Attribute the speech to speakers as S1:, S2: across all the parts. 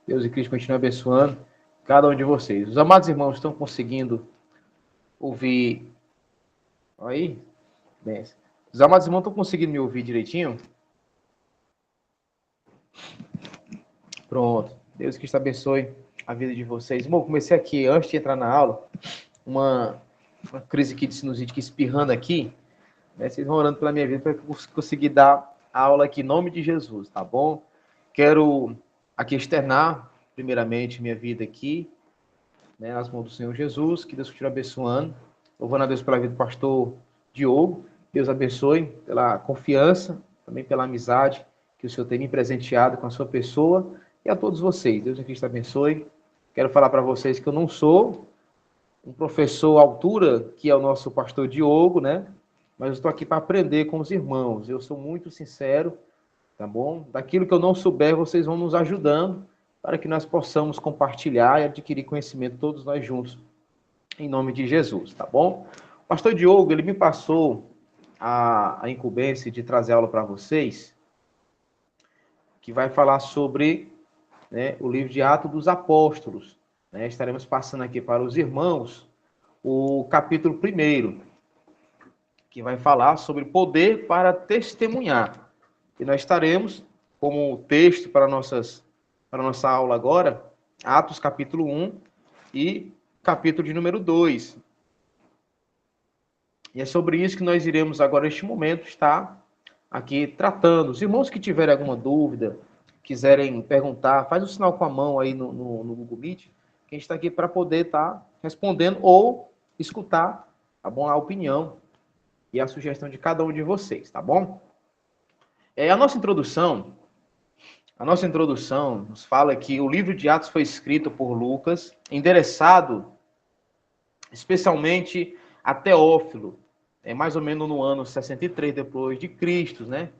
S1: Deus e Cristo continue abençoando cada um de vocês. Os amados irmãos estão conseguindo ouvir aí? Bem, os amados irmãos estão conseguindo me ouvir direitinho? Pronto. Deus que abençoe a vida de vocês. Bom, comecei aqui, antes de entrar na aula, uma crise aqui de sinusite que espirrando aqui. Né? Vocês vão orando pela minha vida para que eu conseguir dar a aula aqui em nome de Jesus, tá bom? Quero aqui externar, primeiramente, minha vida aqui, né, nas mãos do Senhor Jesus, que Deus continue abençoando. Louvando a Deus pela vida do pastor Diogo. Deus abençoe pela confiança, também pela amizade que o Senhor tem me presenteado com a sua pessoa e a todos vocês. Deus em Cristo abençoe. Quero falar para vocês que eu não sou um professor à altura que é o nosso pastor Diogo, né? Mas eu estou aqui para aprender com os irmãos. Eu sou muito sincero, tá bom? Daquilo que eu não souber, vocês vão nos ajudando para que nós possamos compartilhar e adquirir conhecimento todos nós juntos, em nome de Jesus, tá bom? O pastor Diogo, ele me passou a incumbência de trazer aula para vocês, que vai falar sobre, né, o livro de Atos dos Apóstolos. Né? Estaremos passando aqui para os irmãos o capítulo 1, que vai falar sobre poder para testemunhar. E nós estaremos, como texto para nossa aula agora, Atos capítulo 1 e capítulo de número 2. E é sobre isso que nós iremos agora, neste momento, estar aqui tratando. Os irmãos que tiverem alguma dúvida, quiserem perguntar, faz um sinal com a mão aí no Google Meet, que a gente está aqui para poder estar respondendo ou escutar, tá bom, a opinião e a sugestão de cada um de vocês, tá bom? A nossa introdução nos fala que o livro de Atos foi escrito por Lucas, endereçado especialmente a Teófilo, mais ou menos no ano 63 depois de Cristo, né?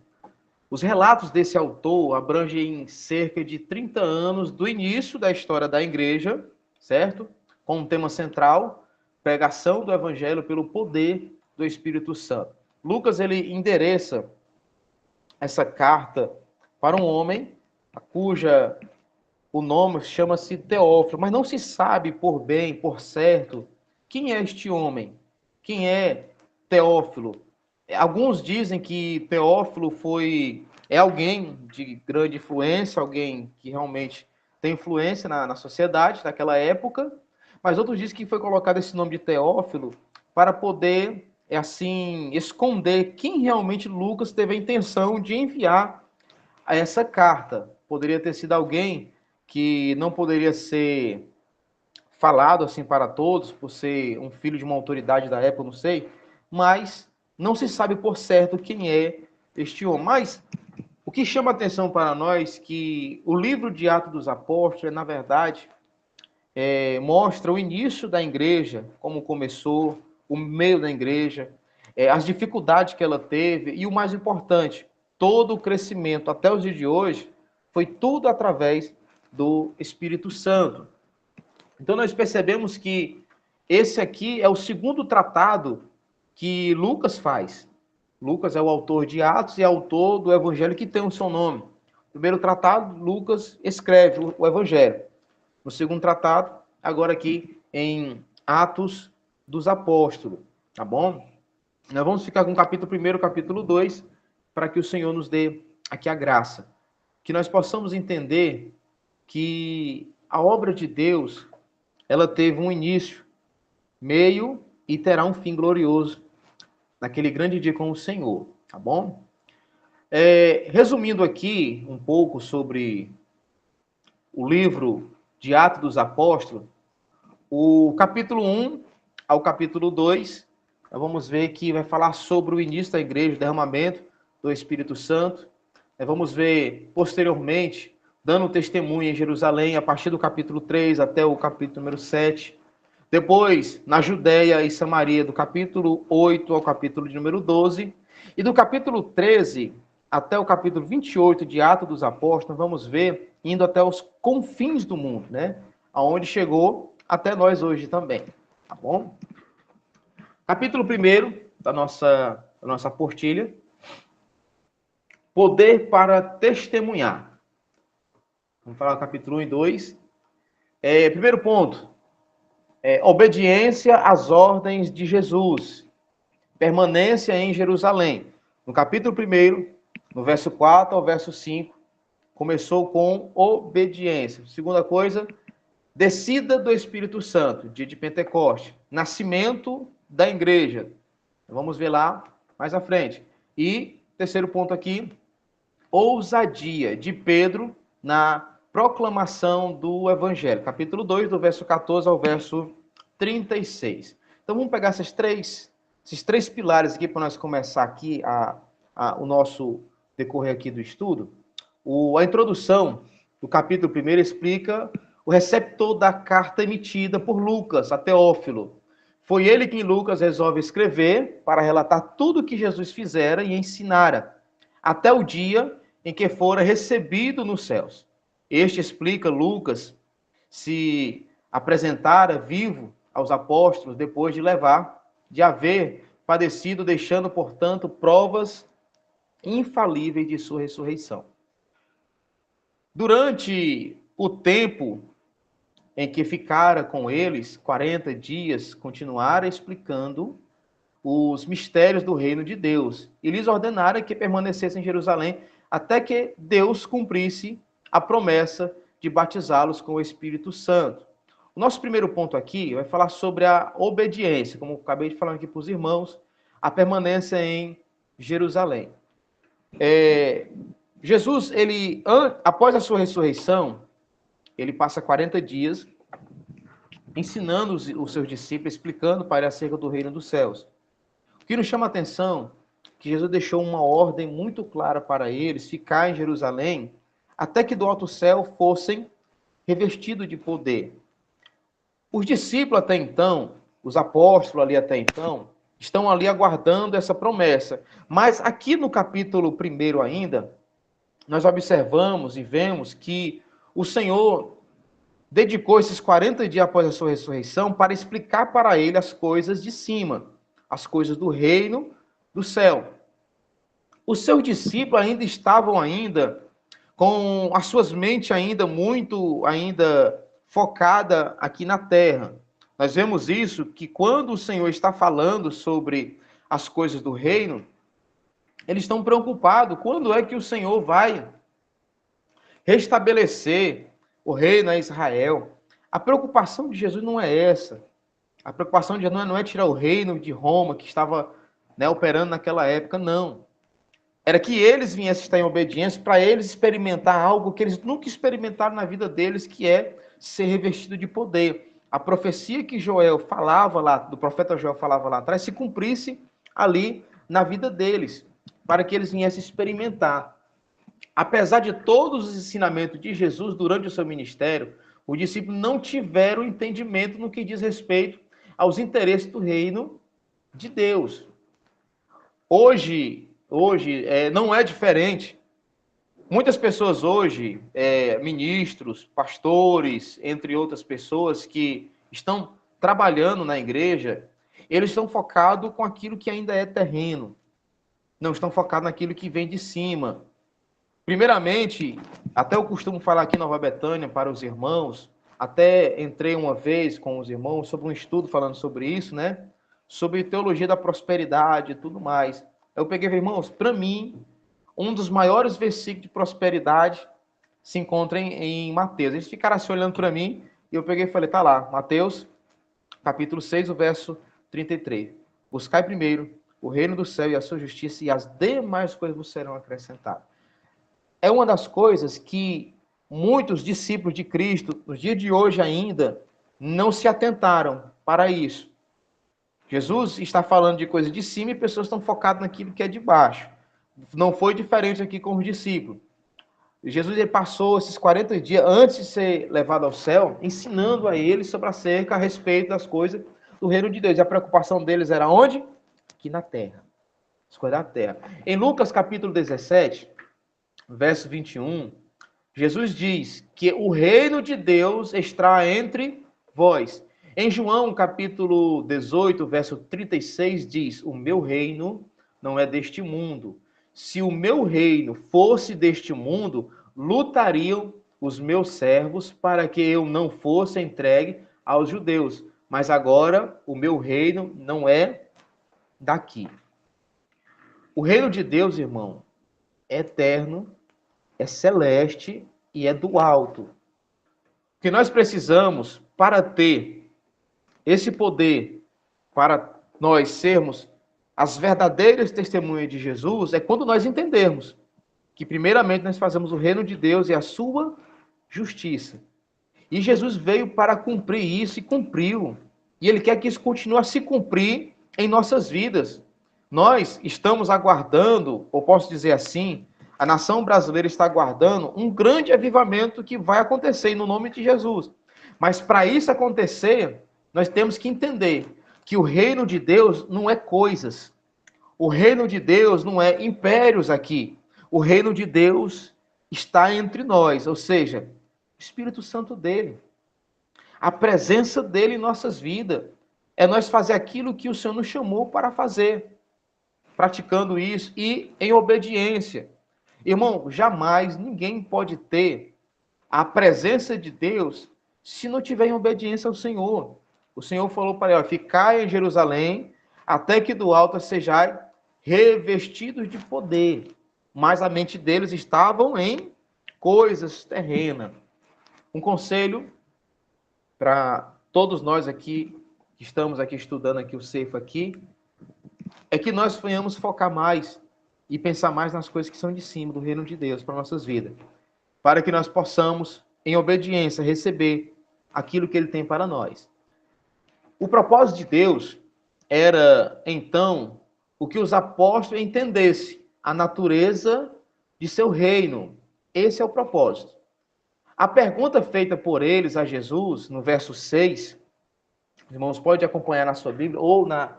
S1: Os relatos desse autor abrangem cerca de 30 anos do início da história da igreja, certo? Com um tema central, pregação do evangelho pelo poder do Espírito Santo. Lucas, ele endereça essa carta para um homem cuja o nome chama-se Teófilo, mas não se sabe por bem, por certo, quem é este homem, quem é Teófilo. Alguns dizem que Teófilo é alguém de grande influência, alguém que realmente tem influência na sociedade daquela época, mas outros dizem que foi colocado esse nome de Teófilo para poder, assim, esconder quem realmente Lucas teve a intenção de enviar a essa carta. Poderia ter sido alguém que não poderia ser falado assim para todos, por ser um filho de uma autoridade da época, não sei, mas não se sabe por certo quem é este homem. Mas o que chama atenção para nós é que o livro de Atos dos Apóstolos, na verdade, mostra o início da igreja, como começou, o meio da igreja, as dificuldades que ela teve e o mais importante, todo o crescimento até os dias de hoje foi tudo através do Espírito Santo. Então nós percebemos que esse aqui é o segundo tratado que Lucas faz. Lucas é o autor de Atos e é autor do Evangelho que tem o seu nome. No primeiro tratado, Lucas escreve o Evangelho. No segundo tratado, agora aqui em Atos dos Apóstolos, tá bom? Nós vamos ficar com o capítulo 1, capítulo 2, para que o Senhor nos dê aqui a graça. Que nós possamos entender que a obra de Deus, ela teve um início, meio e terá um fim glorioso naquele grande dia com o Senhor, tá bom? Resumindo aqui um pouco sobre o livro de Atos dos Apóstolos, o capítulo 1 ao capítulo 2, nós vamos ver que vai falar sobre o início da igreja, o derramamento do Espírito Santo. Nós vamos ver posteriormente, dando testemunho em Jerusalém, a partir do capítulo 3 até o capítulo número 7. Depois, na Judéia e Samaria, do capítulo 8 ao capítulo de número 12. E do capítulo 13 até o capítulo 28 de Atos dos Apóstolos, vamos ver indo até os confins do mundo, né? Aonde chegou até nós hoje também, tá bom? Capítulo 1 da nossa apostila. Poder para testemunhar. Vamos falar do capítulo 1 e 2. Primeiro ponto, obediência às ordens de Jesus. Permanência em Jerusalém. No capítulo 1, no verso 4 ao verso 5, começou com obediência. Segunda coisa, descida do Espírito Santo, dia de Pentecoste. Nascimento da igreja. Vamos ver lá mais à frente. E terceiro ponto aqui, ousadia de Pedro na proclamação do Evangelho. Capítulo 2, do verso 14 ao verso 36. Então vamos pegar esses três pilares aqui para nós começar aqui o nosso decorrer aqui do estudo. A introdução do capítulo 1 explica o receptor da carta emitida por Lucas a Teófilo. Foi ele quem Lucas resolve escrever para relatar tudo o que Jesus fizera e ensinara, até o dia em que fora recebido nos céus. Este explica Lucas se apresentara vivo aos apóstolos depois de haver padecido, deixando, portanto, provas infalíveis de sua ressurreição. Durante o tempo em que ficara com eles, 40 dias, continuara explicando os mistérios do reino de Deus, e lhes ordenara que permanecessem em Jerusalém até que Deus cumprisse a promessa de batizá-los com o Espírito Santo. O nosso primeiro ponto aqui vai falar sobre a obediência, como eu acabei de falar aqui para os irmãos, a permanência em Jerusalém. Jesus, após a sua ressurreição, ele passa 40 dias ensinando os seus discípulos, explicando para eles acerca do reino dos céus. O que nos chama a atenção é que Jesus deixou uma ordem muito clara para eles, ficar em Jerusalém, até que do alto céu fossem revestidos de poder. Os discípulos até então, os apóstolos ali até então, estão ali aguardando essa promessa. Mas aqui no capítulo 1 ainda, nós observamos e vemos que o Senhor dedicou esses 40 dias após a sua ressurreição para explicar para ele as coisas de cima, as coisas do reino do céu. Os seus discípulos ainda estavam com as suas mentes muito focada aqui na terra. Nós vemos isso, que quando o Senhor está falando sobre as coisas do reino, eles estão preocupados. Quando é que o Senhor vai restabelecer o reino a Israel? A preocupação de Jesus não é essa. A preocupação de Jesus não é tirar o reino de Roma, que estava operando naquela época, não. Era que eles viessem estar em obediência para eles experimentar algo que eles nunca experimentaram na vida deles, que é ser revestido de poder. A profecia que Joel falava lá, do profeta Joel falava lá atrás, se cumprisse ali na vida deles, para que eles viessem experimentar. Apesar de todos os ensinamentos de Jesus durante o seu ministério, os discípulos não tiveram entendimento no que diz respeito aos interesses do reino de Deus. Hoje não é diferente. Muitas pessoas hoje, ministros, pastores, entre outras pessoas que estão trabalhando na igreja, eles estão focados com aquilo que ainda é terreno. Não estão focados naquilo que vem de cima. Primeiramente, até eu costumo falar aqui em Nova Betânia para os irmãos, até entrei uma vez com os irmãos sobre um estudo falando sobre isso, sobre teologia da prosperidade e tudo mais. Eu peguei, irmãos, para mim, um dos maiores versículos de prosperidade se encontra em Mateus. Eles ficaram assim olhando para mim, e eu peguei e falei, tá lá, Mateus, capítulo 6, o verso 33. Buscai primeiro o reino do céu e a sua justiça, e as demais coisas vos serão acrescentadas. É uma das coisas que muitos discípulos de Cristo, nos dias de hoje ainda, não se atentaram para isso. Jesus está falando de coisas de cima e pessoas estão focadas naquilo que é de baixo. Não foi diferente aqui com os discípulos. Jesus ele passou esses 40 dias, antes de ser levado ao céu, ensinando a eles sobre a respeito das coisas do reino de Deus. E a preocupação deles era onde? Aqui na terra. As coisas da terra. Em Lucas capítulo 17, verso 21, Jesus diz que o reino de Deus está entre vós. Em João, capítulo 18, verso 36, diz, o meu reino não é deste mundo. Se o meu reino fosse deste mundo, lutariam os meus servos para que eu não fosse entregue aos judeus. Mas agora o meu reino não é daqui. O reino de Deus, irmão, é eterno, é celeste e é do alto. O que nós precisamos para ter esse poder, para nós sermos as verdadeiras testemunhas de Jesus, é quando nós entendermos que primeiramente nós fazemos o reino de Deus e a sua justiça. E Jesus veio para cumprir isso e cumpriu. E Ele quer que isso continue a se cumprir em nossas vidas. Nós estamos aguardando, ou posso dizer assim, a nação brasileira está aguardando um grande avivamento que vai acontecer no nome de Jesus. Mas para isso acontecer, nós temos que entender que o reino de Deus não é coisas. O reino de Deus não é impérios aqui. O reino de Deus está entre nós, ou seja, o Espírito Santo dele. A presença dele em nossas vidas. É nós fazer aquilo que o Senhor nos chamou para fazer. Praticando isso e em obediência. Irmão, jamais ninguém pode ter a presença de Deus se não tiver em obediência ao Senhor. O Senhor falou para ele, ficai em Jerusalém, até que do alto sejais revestidos de poder. Mas a mente deles estavam em coisas terrenas. Um conselho para todos nós aqui, que estamos aqui estudando aqui o Ceifa aqui, é que nós venhamos focar mais e pensar mais nas coisas que são de cima do reino de Deus para nossas vidas. Para que nós possamos, em obediência, receber aquilo que Ele tem para nós. O propósito de Deus era, então, o que os apóstolos entendessem, a natureza de seu reino. Esse é o propósito. A pergunta feita por eles a Jesus, no verso 6, irmãos, pode acompanhar na sua Bíblia, ou na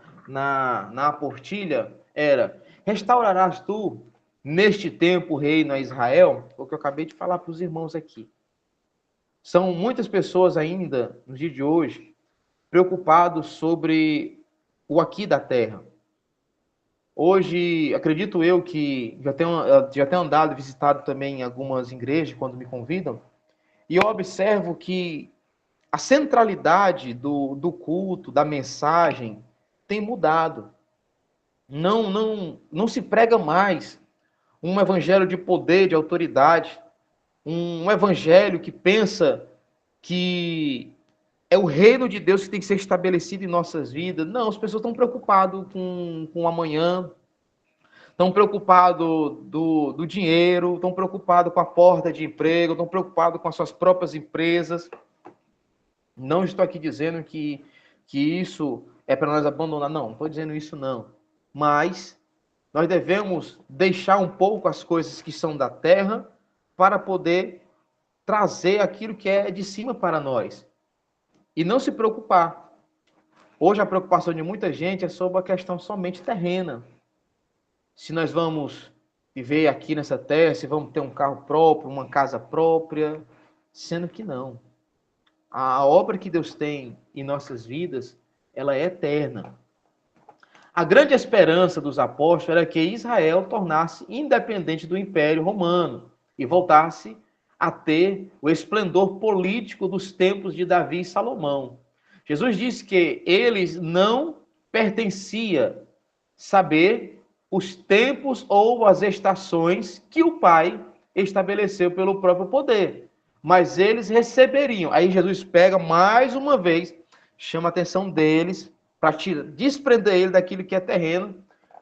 S1: aportilha, era: restaurarás tu, neste tempo, o reino a Israel? O que eu acabei de falar para os irmãos aqui. São muitas pessoas ainda, no dia de hoje, preocupados sobre o aqui da terra. Hoje, acredito eu que já tenho andado e visitado também algumas igrejas, quando me convidam, e eu observo que a centralidade do culto, da mensagem, tem mudado. Não se prega mais um evangelho de poder, de autoridade, um evangelho que pensa que é o reino de Deus que tem que ser estabelecido em nossas vidas. Não, as pessoas estão preocupadas com o amanhã, estão preocupadas do dinheiro, estão preocupadas com a porta de emprego, estão preocupadas com as suas próprias empresas. Não estou aqui dizendo que isso é para nós abandonar, não estou dizendo isso não. Mas nós devemos deixar um pouco as coisas que são da terra para poder trazer aquilo que é de cima para nós. E não se preocupar. Hoje a preocupação de muita gente é sobre a questão somente terrena. Se nós vamos viver aqui nessa terra, se vamos ter um carro próprio, uma casa própria, sendo que não. A obra que Deus tem em nossas vidas, ela é eterna. A grande esperança dos apóstolos era que Israel tornasse independente do Império Romano e voltasse a ter o esplendor político dos tempos de Davi e Salomão. Jesus disse que eles não pertenciam saber os tempos ou as estações que o Pai estabeleceu pelo próprio poder, mas eles receberiam. Aí Jesus pega mais uma vez, chama a atenção deles para desprender ele daquilo que é terreno,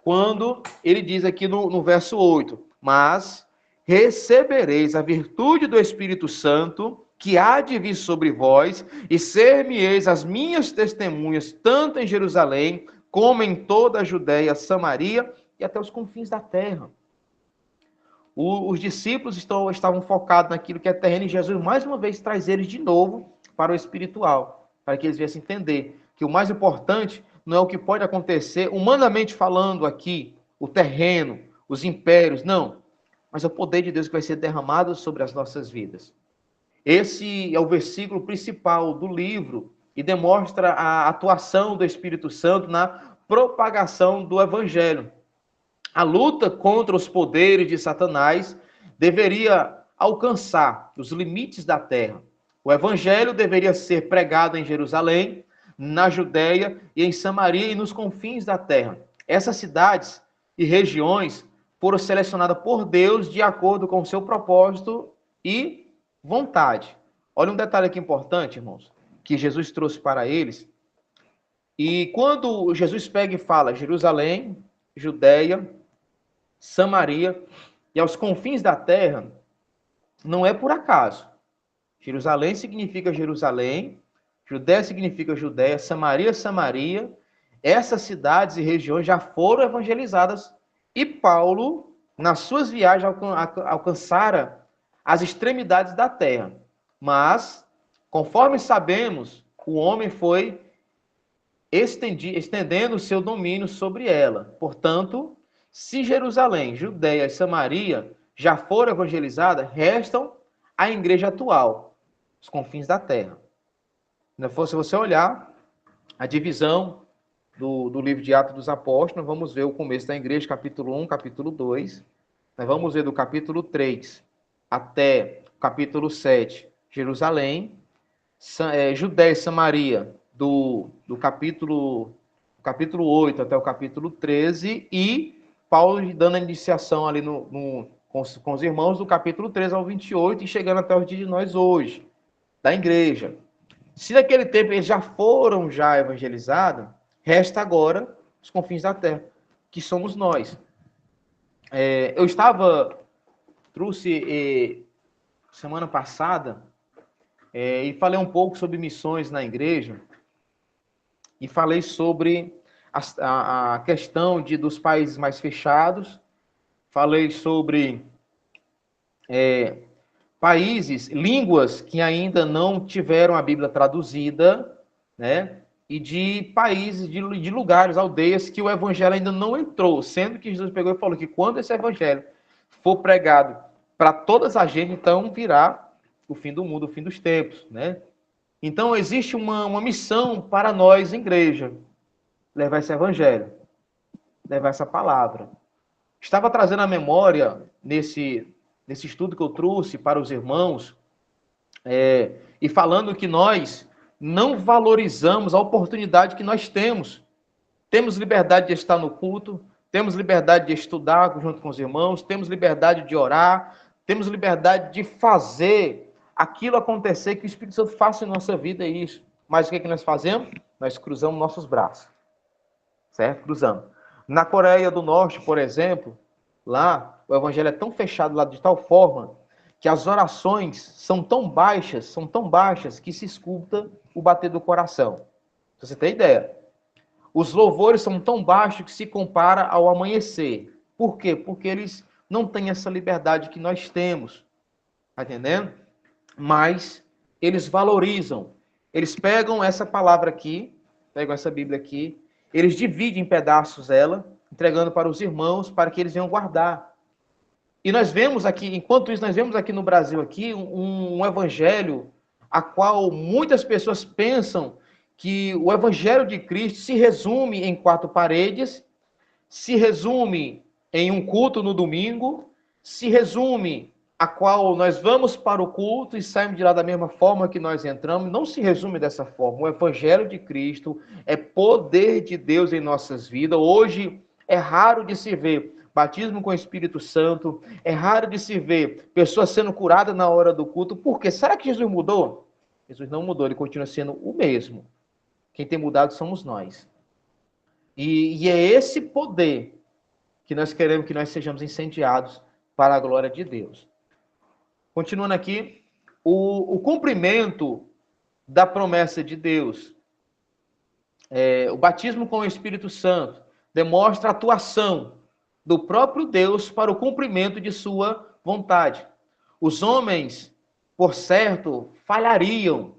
S1: quando ele diz aqui no verso 8, mas recebereis a virtude do Espírito Santo, que há de vir sobre vós, e ser-me-eis as minhas testemunhas, tanto em Jerusalém, como em toda a Judéia, Samaria e até os confins da terra. Os discípulos estavam focados naquilo que é terreno, e Jesus mais uma vez traz eles de novo para o espiritual, para que eles viessem entender que o mais importante não é o que pode acontecer, humanamente falando aqui, o terreno, os impérios, não, mas é o poder de Deus que vai ser derramado sobre as nossas vidas. Esse é o versículo principal do livro e demonstra a atuação do Espírito Santo na propagação do Evangelho. A luta contra os poderes de Satanás deveria alcançar os limites da terra. O evangelho deveria ser pregado em Jerusalém, na Judéia e em Samaria e nos confins da terra. Essas cidades e regiões foram selecionadas por Deus de acordo com o seu propósito e vontade. Olha um detalhe aqui importante, irmãos, que Jesus trouxe para eles. E quando Jesus pega e fala Jerusalém, Judéia, Samaria e aos confins da terra, não é por acaso. Jerusalém significa Jerusalém, Judéia significa Judéia, Samaria, Samaria. Essas cidades e regiões já foram evangelizadas e Paulo, nas suas viagens, alcançara as extremidades da terra. Mas, conforme sabemos, o homem foi estendendo o seu domínio sobre ela. Portanto, se Jerusalém, Judéia e Samaria já foram evangelizadas, restam a igreja atual, os confins da terra. Se você olhar a divisão do livro de Atos dos Apóstolos, nós vamos ver o começo da igreja, capítulo 1, capítulo 2. Nós vamos ver do capítulo 3 até o capítulo 7, Jerusalém, Judéia e Samaria, do capítulo 8 até o capítulo 13, e Paulo dando a iniciação ali com os irmãos do capítulo 13 ao 28 e chegando até os dias de nós hoje, da igreja. Se naquele tempo eles já foram evangelizados, resta agora os confins da terra, que somos nós. Eu trouxe semana passada e falei um pouco sobre missões na igreja e falei sobre a questão dos países mais fechados, falei sobre países, línguas que ainda não tiveram a Bíblia traduzida, né? E de países, de lugares, aldeias que o evangelho ainda não entrou, sendo que Jesus pegou e falou que quando esse evangelho for pregado para todas as gente, então virá o fim do mundo, o fim dos tempos, né? Então existe uma missão para nós, igreja, levar esse evangelho, levar essa palavra. Estava trazendo a memória nesse estudo que eu trouxe para os irmãos, e falando que nós não valorizamos a oportunidade que nós temos. Temos liberdade de estar no culto, temos liberdade de estudar junto com os irmãos, temos liberdade de orar, temos liberdade de fazer aquilo acontecer, que o Espírito Santo faça em nossa vida, é isso. Mas o que nós fazemos? Nós cruzamos nossos braços, certo? Cruzamos. Na Coreia do Norte, por exemplo, lá o evangelho é tão fechado lá de tal forma que as orações são tão baixas que se escuta o bater do coração. Pra você ter ideia. Os louvores são tão baixos que se compara ao amanhecer. Por quê? Porque eles não têm essa liberdade que nós temos. Tá entendendo? Mas eles valorizam. Eles pegam essa palavra aqui, pegam essa Bíblia aqui, eles dividem em pedaços ela, entregando para os irmãos, para que eles venham guardar. E nós vemos aqui, enquanto isso, nós vemos aqui no Brasil aqui um evangelho a qual muitas pessoas pensam que o evangelho de Cristo se resume em 4 paredes, se resume em um culto no domingo, se resume a qual nós vamos para o culto e saímos de lá da mesma forma que nós entramos. Não se resume dessa forma. O evangelho de Cristo é poder de Deus em nossas vidas. Hoje é raro de se ver batismo com o Espírito Santo, é raro de se ver pessoas sendo curadas na hora do culto. Por quê? Será que Jesus mudou? Jesus não mudou, ele continua sendo o mesmo. Quem tem mudado somos nós. E é esse poder que nós queremos que nós sejamos incendiados para a glória de Deus. Continuando aqui, o cumprimento da promessa de Deus. O batismo com o Espírito Santo demonstra a atuação do próprio Deus para o cumprimento de sua vontade. Os homens, por certo, falhariam.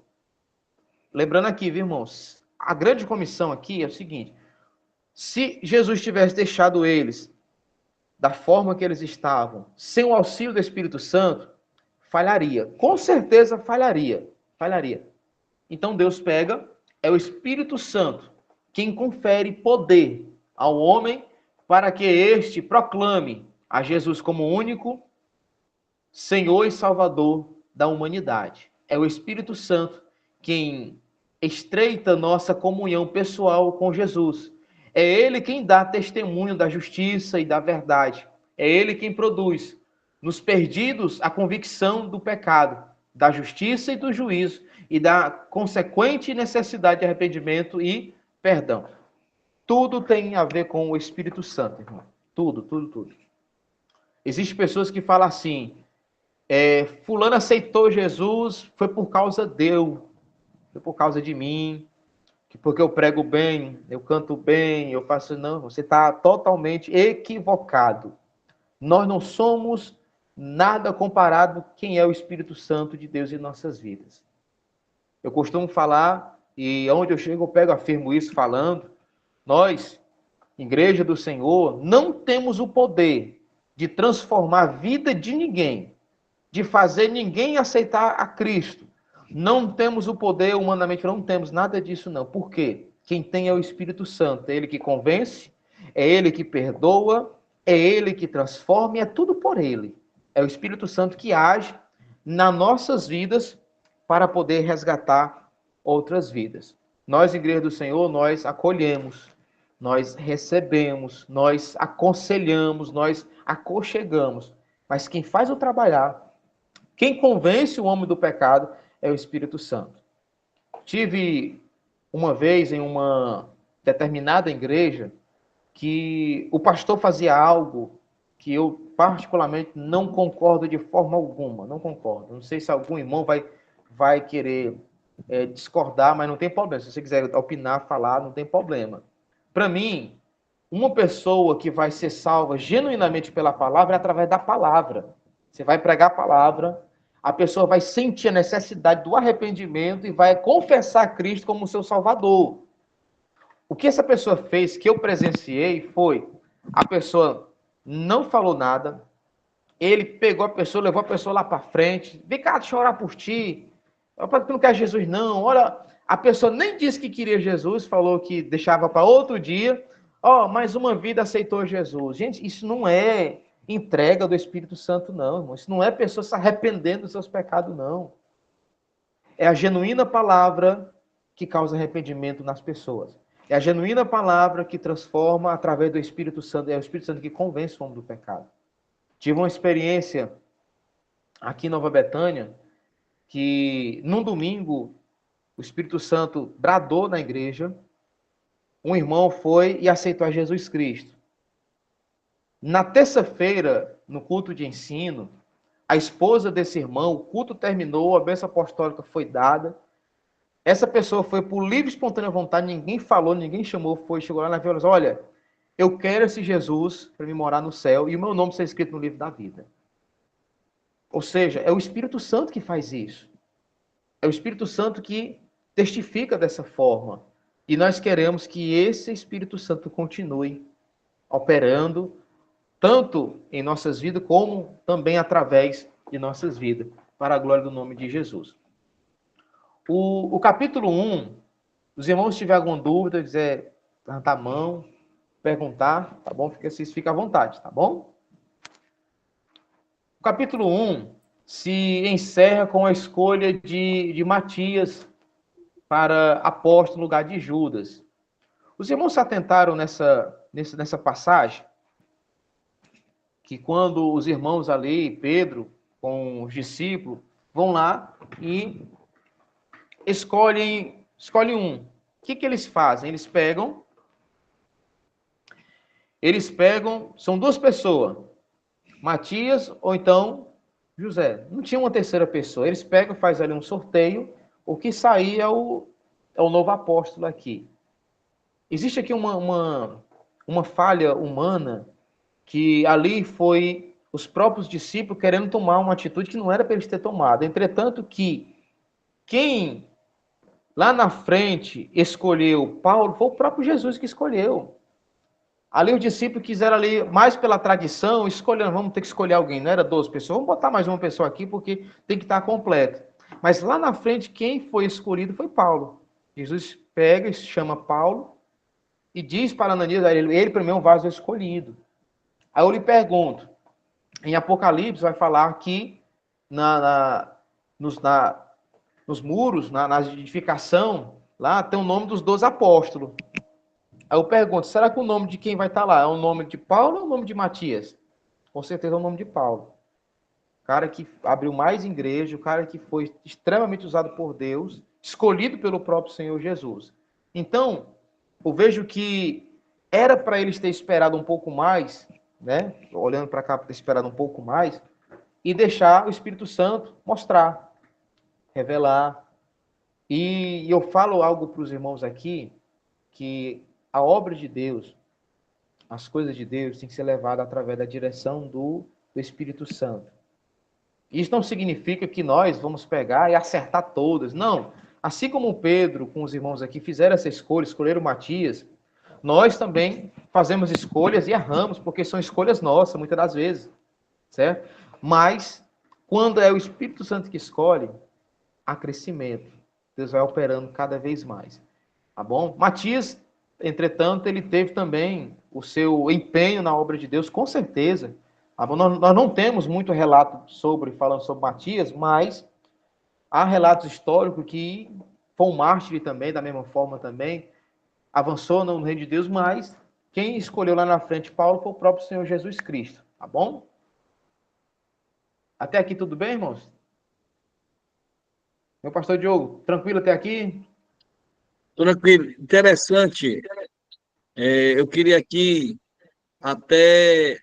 S1: Lembrando aqui, viu, irmãos, a grande comissão aqui é o seguinte: se Jesus tivesse deixado eles da forma que eles estavam, sem o auxílio do Espírito Santo, falharia. Com certeza falharia. Falharia. Então Deus pega, é o Espírito Santo quem confere poder ao homem para que este proclame a Jesus como único Senhor e Salvador da humanidade. É o Espírito Santo quem estreita nossa comunhão pessoal com Jesus. É Ele quem dá testemunho da justiça e da verdade. É Ele quem produz nos perdidos a convicção do pecado, da justiça e do juízo e da consequente necessidade de arrependimento e perdão. Tudo tem a ver com o Espírito Santo, irmão. Tudo, tudo, tudo. Existem pessoas que falam assim, fulano aceitou Jesus, foi por causa foi por causa de mim, porque eu prego bem, eu canto bem, eu faço... Não, você está totalmente equivocado. Nós não somos nada comparado com quem é o Espírito Santo de Deus em nossas vidas. Eu costumo falar, e onde eu chego eu afirmo isso falando, nós, Igreja do Senhor, não temos o poder de transformar a vida de ninguém, de fazer ninguém aceitar a Cristo. Não temos o poder, humanamente, não temos nada disso, não. Por quê? Quem tem é o Espírito Santo. É Ele que convence, é Ele que perdoa, é Ele que transforma, e é tudo por Ele. É o Espírito Santo que age nas nossas vidas para poder resgatar outras vidas. Nós, Igreja do Senhor, nós acolhemos, nós recebemos, nós aconselhamos, nós aconchegamos. Mas quem faz o trabalhar, quem convence o homem do pecado é o Espírito Santo. Tive uma vez em uma determinada igreja que o pastor fazia algo que eu particularmente não concordo de forma alguma, não concordo. Não sei se algum irmão vai querer discordar, mas não tem problema. Se você quiser opinar, falar, não tem problema. Para mim, uma pessoa que vai ser salva genuinamente pela palavra é através da palavra. Você vai pregar a palavra, a pessoa vai sentir a necessidade do arrependimento e vai confessar Cristo como seu Salvador. O que essa pessoa fez, que eu presenciei, foi a pessoa não falou nada, ele pegou a pessoa, levou a pessoa lá para frente, vem cá, deixa eu orar por ti. Tu não quer Jesus, não. Olha, a pessoa nem disse que queria Jesus, falou que deixava para outro dia. Mais uma vida aceitou Jesus. Gente, isso não é entrega do Espírito Santo, não, irmão. Isso não é pessoa se arrependendo dos seus pecados, não. É a genuína palavra que causa arrependimento nas pessoas. É a genuína palavra que transforma através do Espírito Santo. É o Espírito Santo que convence o homem do pecado. Tive uma experiência aqui em Nova Betânia, que num domingo o Espírito Santo bradou na igreja, um irmão foi e aceitou a Jesus Cristo. Na terça-feira, no culto de ensino, a esposa desse irmão, o culto terminou, a bênção apostólica foi dada, essa pessoa foi por livre e espontânea vontade, ninguém falou, ninguém chamou, chegou lá na vila e falou, olha, eu quero esse Jesus para me morar no céu e o meu nome ser escrito no livro da vida. Ou seja, é o Espírito Santo que faz isso. É o Espírito Santo que testifica dessa forma. E nós queremos que esse Espírito Santo continue operando, tanto em nossas vidas, como também através de nossas vidas, para a glória do nome de Jesus. O capítulo 1, os irmãos, se tiver alguma dúvida, quiser levantar a mão, perguntar, tá bom? Fica à vontade, tá bom? O capítulo 1 se encerra com a escolha de Matias para apóstolo no lugar de Judas. Os irmãos se atentaram nessa passagem? Que quando os irmãos ali, Pedro, com os discípulos, vão lá e escolhem um. O que eles fazem? Eles pegam, são duas pessoas, Matias ou então José. Não tinha uma terceira pessoa. Eles pegam, fazem ali um sorteio, o que sair é o novo apóstolo aqui. Existe aqui uma falha humana, que ali foi os próprios discípulos querendo tomar uma atitude que não era para eles ter tomado. Entretanto, que quem lá na frente escolheu Paulo foi o próprio Jesus que escolheu. Ali os discípulos quiseram ali, mais pela tradição, escolhendo, vamos ter que escolher alguém, não era 12 pessoas, vamos botar mais uma pessoa aqui porque tem que estar completo. Mas lá na frente, quem foi escolhido foi Paulo. Jesus pega e chama Paulo e diz para Ananias, ele para mim é um vaso escolhido. Aí eu lhe pergunto, em Apocalipse vai falar que na, na, nos, na, nos muros, na edificação, lá tem o nome dos 12 apóstolos. Aí eu pergunto, será que o nome de quem vai estar lá é o nome de Paulo ou o nome de Matias? Com certeza é o nome de Paulo. O cara que abriu mais igreja, o cara que foi extremamente usado por Deus, escolhido pelo próprio Senhor Jesus. Então, eu vejo que era para eles ter esperado um pouco mais, né? Olhando para cá, ter esperado um pouco mais, e deixar o Espírito Santo mostrar, revelar. E eu falo algo para os irmãos aqui, que a obra de Deus, as coisas de Deus, tem que ser levada através da direção do Espírito Santo. Isso não significa que nós vamos pegar e acertar todas. Não. Assim como o Pedro, com os irmãos aqui, fizeram essa escolha, escolheram Matias, nós também fazemos escolhas e erramos, porque são escolhas nossas, muitas das vezes. Certo? Mas, quando é o Espírito Santo que escolhe, há crescimento. Deus vai operando cada vez mais. Tá bom? Matias, entretanto, ele teve também o seu empenho na obra de Deus, com certeza. Tá bom? Nós não temos muito relato falando sobre Matias, mas há relatos históricos que foi um mártir também, da mesma forma também, avançou no reino de Deus, mas quem escolheu lá na frente Paulo foi o próprio Senhor Jesus Cristo. Tá bom? Até aqui tudo bem, irmãos? Meu pastor Diogo, tranquilo até aqui?
S2: Tranquilo, interessante. Eu queria aqui até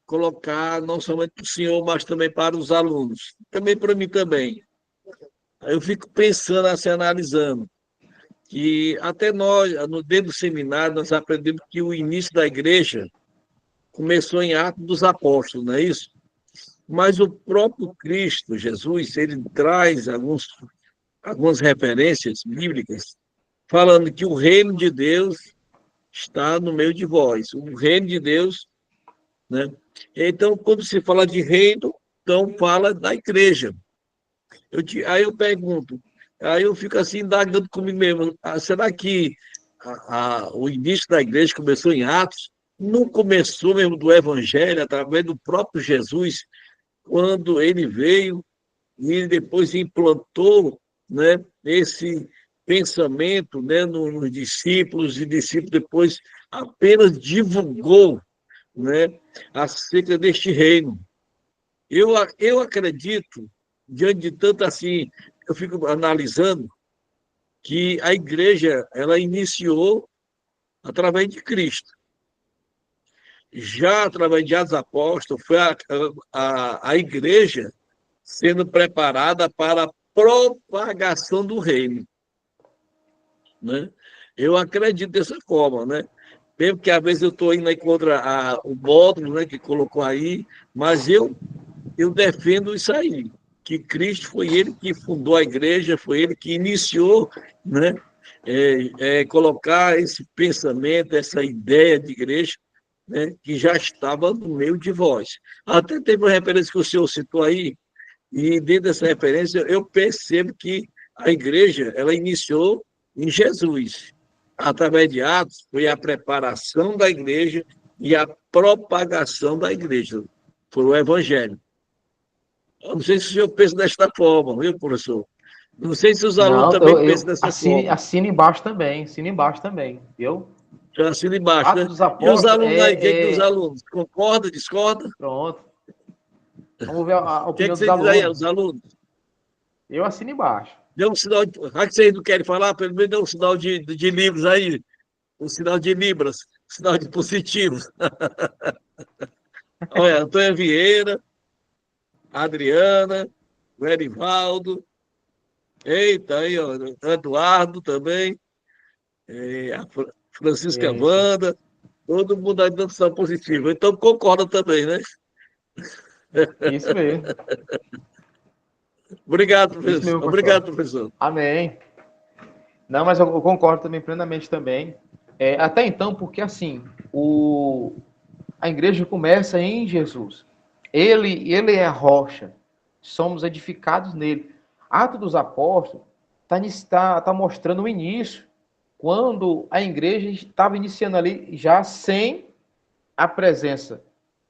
S2: colocar não somente para o senhor, mas também para os alunos, também para mim também. Eu fico pensando, assim, analisando, que até nós, dentro do seminário, nós aprendemos que o início da igreja começou em Atos dos Apóstolos, não é isso? Mas o próprio Cristo, Jesus, ele traz algumas referências bíblicas falando que o reino de Deus está no meio de vós. O reino de Deus, né? Então, quando se fala de reino, então fala da igreja. Aí eu pergunto, aí eu fico assim indagando comigo mesmo, será que o início da igreja começou em Atos? Não começou mesmo do evangelho, através do próprio Jesus, quando ele veio e depois implantou, né, esse pensamento, né, nos discípulos, e discípulos depois apenas divulgou, né, acerca deste reino. Eu acredito, diante de tanto assim, eu fico analisando que a igreja ela iniciou através de Cristo. Já através de Atos Apóstolos, foi a igreja sendo preparada para a propagação do reino, né? Eu acredito dessa forma, né? Mesmo que às vezes eu estou indo aí contra o módulo, né, que colocou aí, mas eu defendo isso aí, que Cristo foi ele que fundou a igreja, foi ele que iniciou, né, colocar esse pensamento, essa ideia de igreja, né, que já estava no meio de vós. Até teve uma referência que o senhor citou aí, e dentro dessa referência eu percebo que a igreja ela iniciou em Jesus. Através de Atos, foi a preparação da igreja e a propagação da igreja. Foi o evangelho. Eu não sei se o senhor pensa desta forma, viu, professor? Não sei se os alunos
S1: Não,
S2: também pensam
S1: eu
S2: dessa forma.
S1: assino embaixo também, assino embaixo também, viu?
S2: Já assina embaixo,
S1: Atos
S2: né?
S1: dos
S2: E os
S1: Apóstolos
S2: alunos aí, o que é que os alunos? Concorda, discorda? O
S1: pronto. Vamos ver a
S2: que é que
S1: opinião dos
S2: você diz aí,
S1: alunos.
S2: os alunos?
S1: Eu assino embaixo.
S2: Dê um sinal de. Já que vocês não querem falar, pelo menos dê um sinal de livros aí, um sinal de Libras, um sinal de positivos. Olha, Antônia Vieira, Adriana, o Erivaldo, eita, aí, ó, Eduardo também, a Francisca
S1: Isso,
S2: Wanda, todo mundo aí dando sinal positivo. Então concorda também, né?
S1: isso mesmo.
S2: Obrigado,
S1: Isso
S2: professor.
S1: mesmo,
S2: Obrigado,
S1: pastor.
S2: professor.
S1: Amém. Não, mas eu concordo também plenamente também. Até então, porque assim, a igreja começa em Jesus. Ele é a rocha. Somos edificados nele. Atos dos Apóstolos tá mostrando o início, quando a igreja estava iniciando ali já sem a presença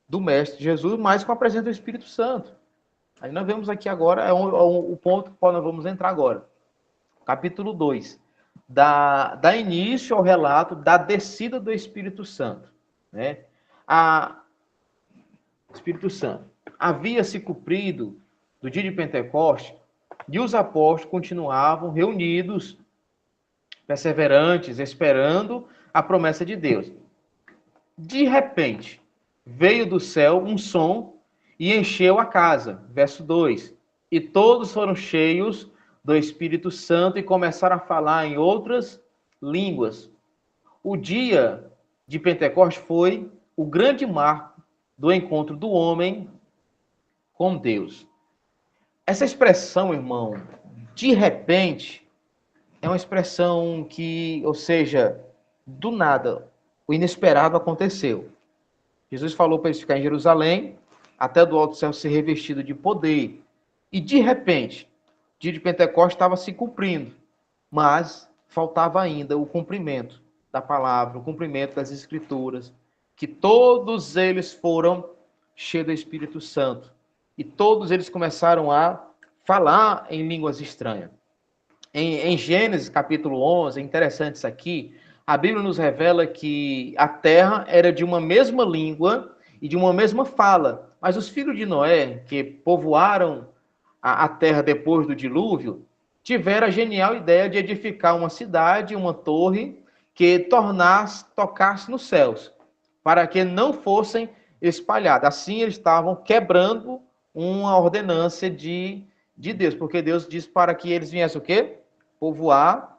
S1: do Mestre Jesus, mas com a presença do Espírito Santo. Aí nós vemos aqui agora, o ponto que nós vamos entrar agora. Capítulo 2. Dá início ao relato da descida do Espírito Santo. Né? Espírito Santo. Havia se cumprido do dia de Pentecostes e os apóstolos continuavam reunidos, perseverantes, esperando a promessa de Deus. De repente, veio do céu um som e encheu a casa. Verso 2. E todos foram cheios do Espírito Santo e começaram a falar em outras línguas. O dia de Pentecostes foi o grande marco do encontro do homem com Deus. Essa expressão, irmão, de repente, é uma expressão que, ou seja, do nada, o inesperado aconteceu. Jesus falou para eles ficarem em Jerusalém, até do alto céu ser revestido de poder. E, de repente, o dia de Pentecostes estava se cumprindo, mas faltava ainda o cumprimento da palavra, o cumprimento das Escrituras, que todos eles foram cheios do Espírito Santo. E todos eles começaram a falar em línguas estranhas. Em Gênesis, capítulo 11, é interessante isso aqui, a Bíblia nos revela que a terra era de uma mesma língua e de uma mesma fala. Mas os filhos de Noé, que povoaram a terra depois do dilúvio, tiveram a genial ideia de edificar uma cidade, uma torre, que tocasse nos céus, para que não fossem espalhados. Assim eles estavam quebrando uma ordenância de Deus, porque Deus disse para que eles viessem o quê? Povoar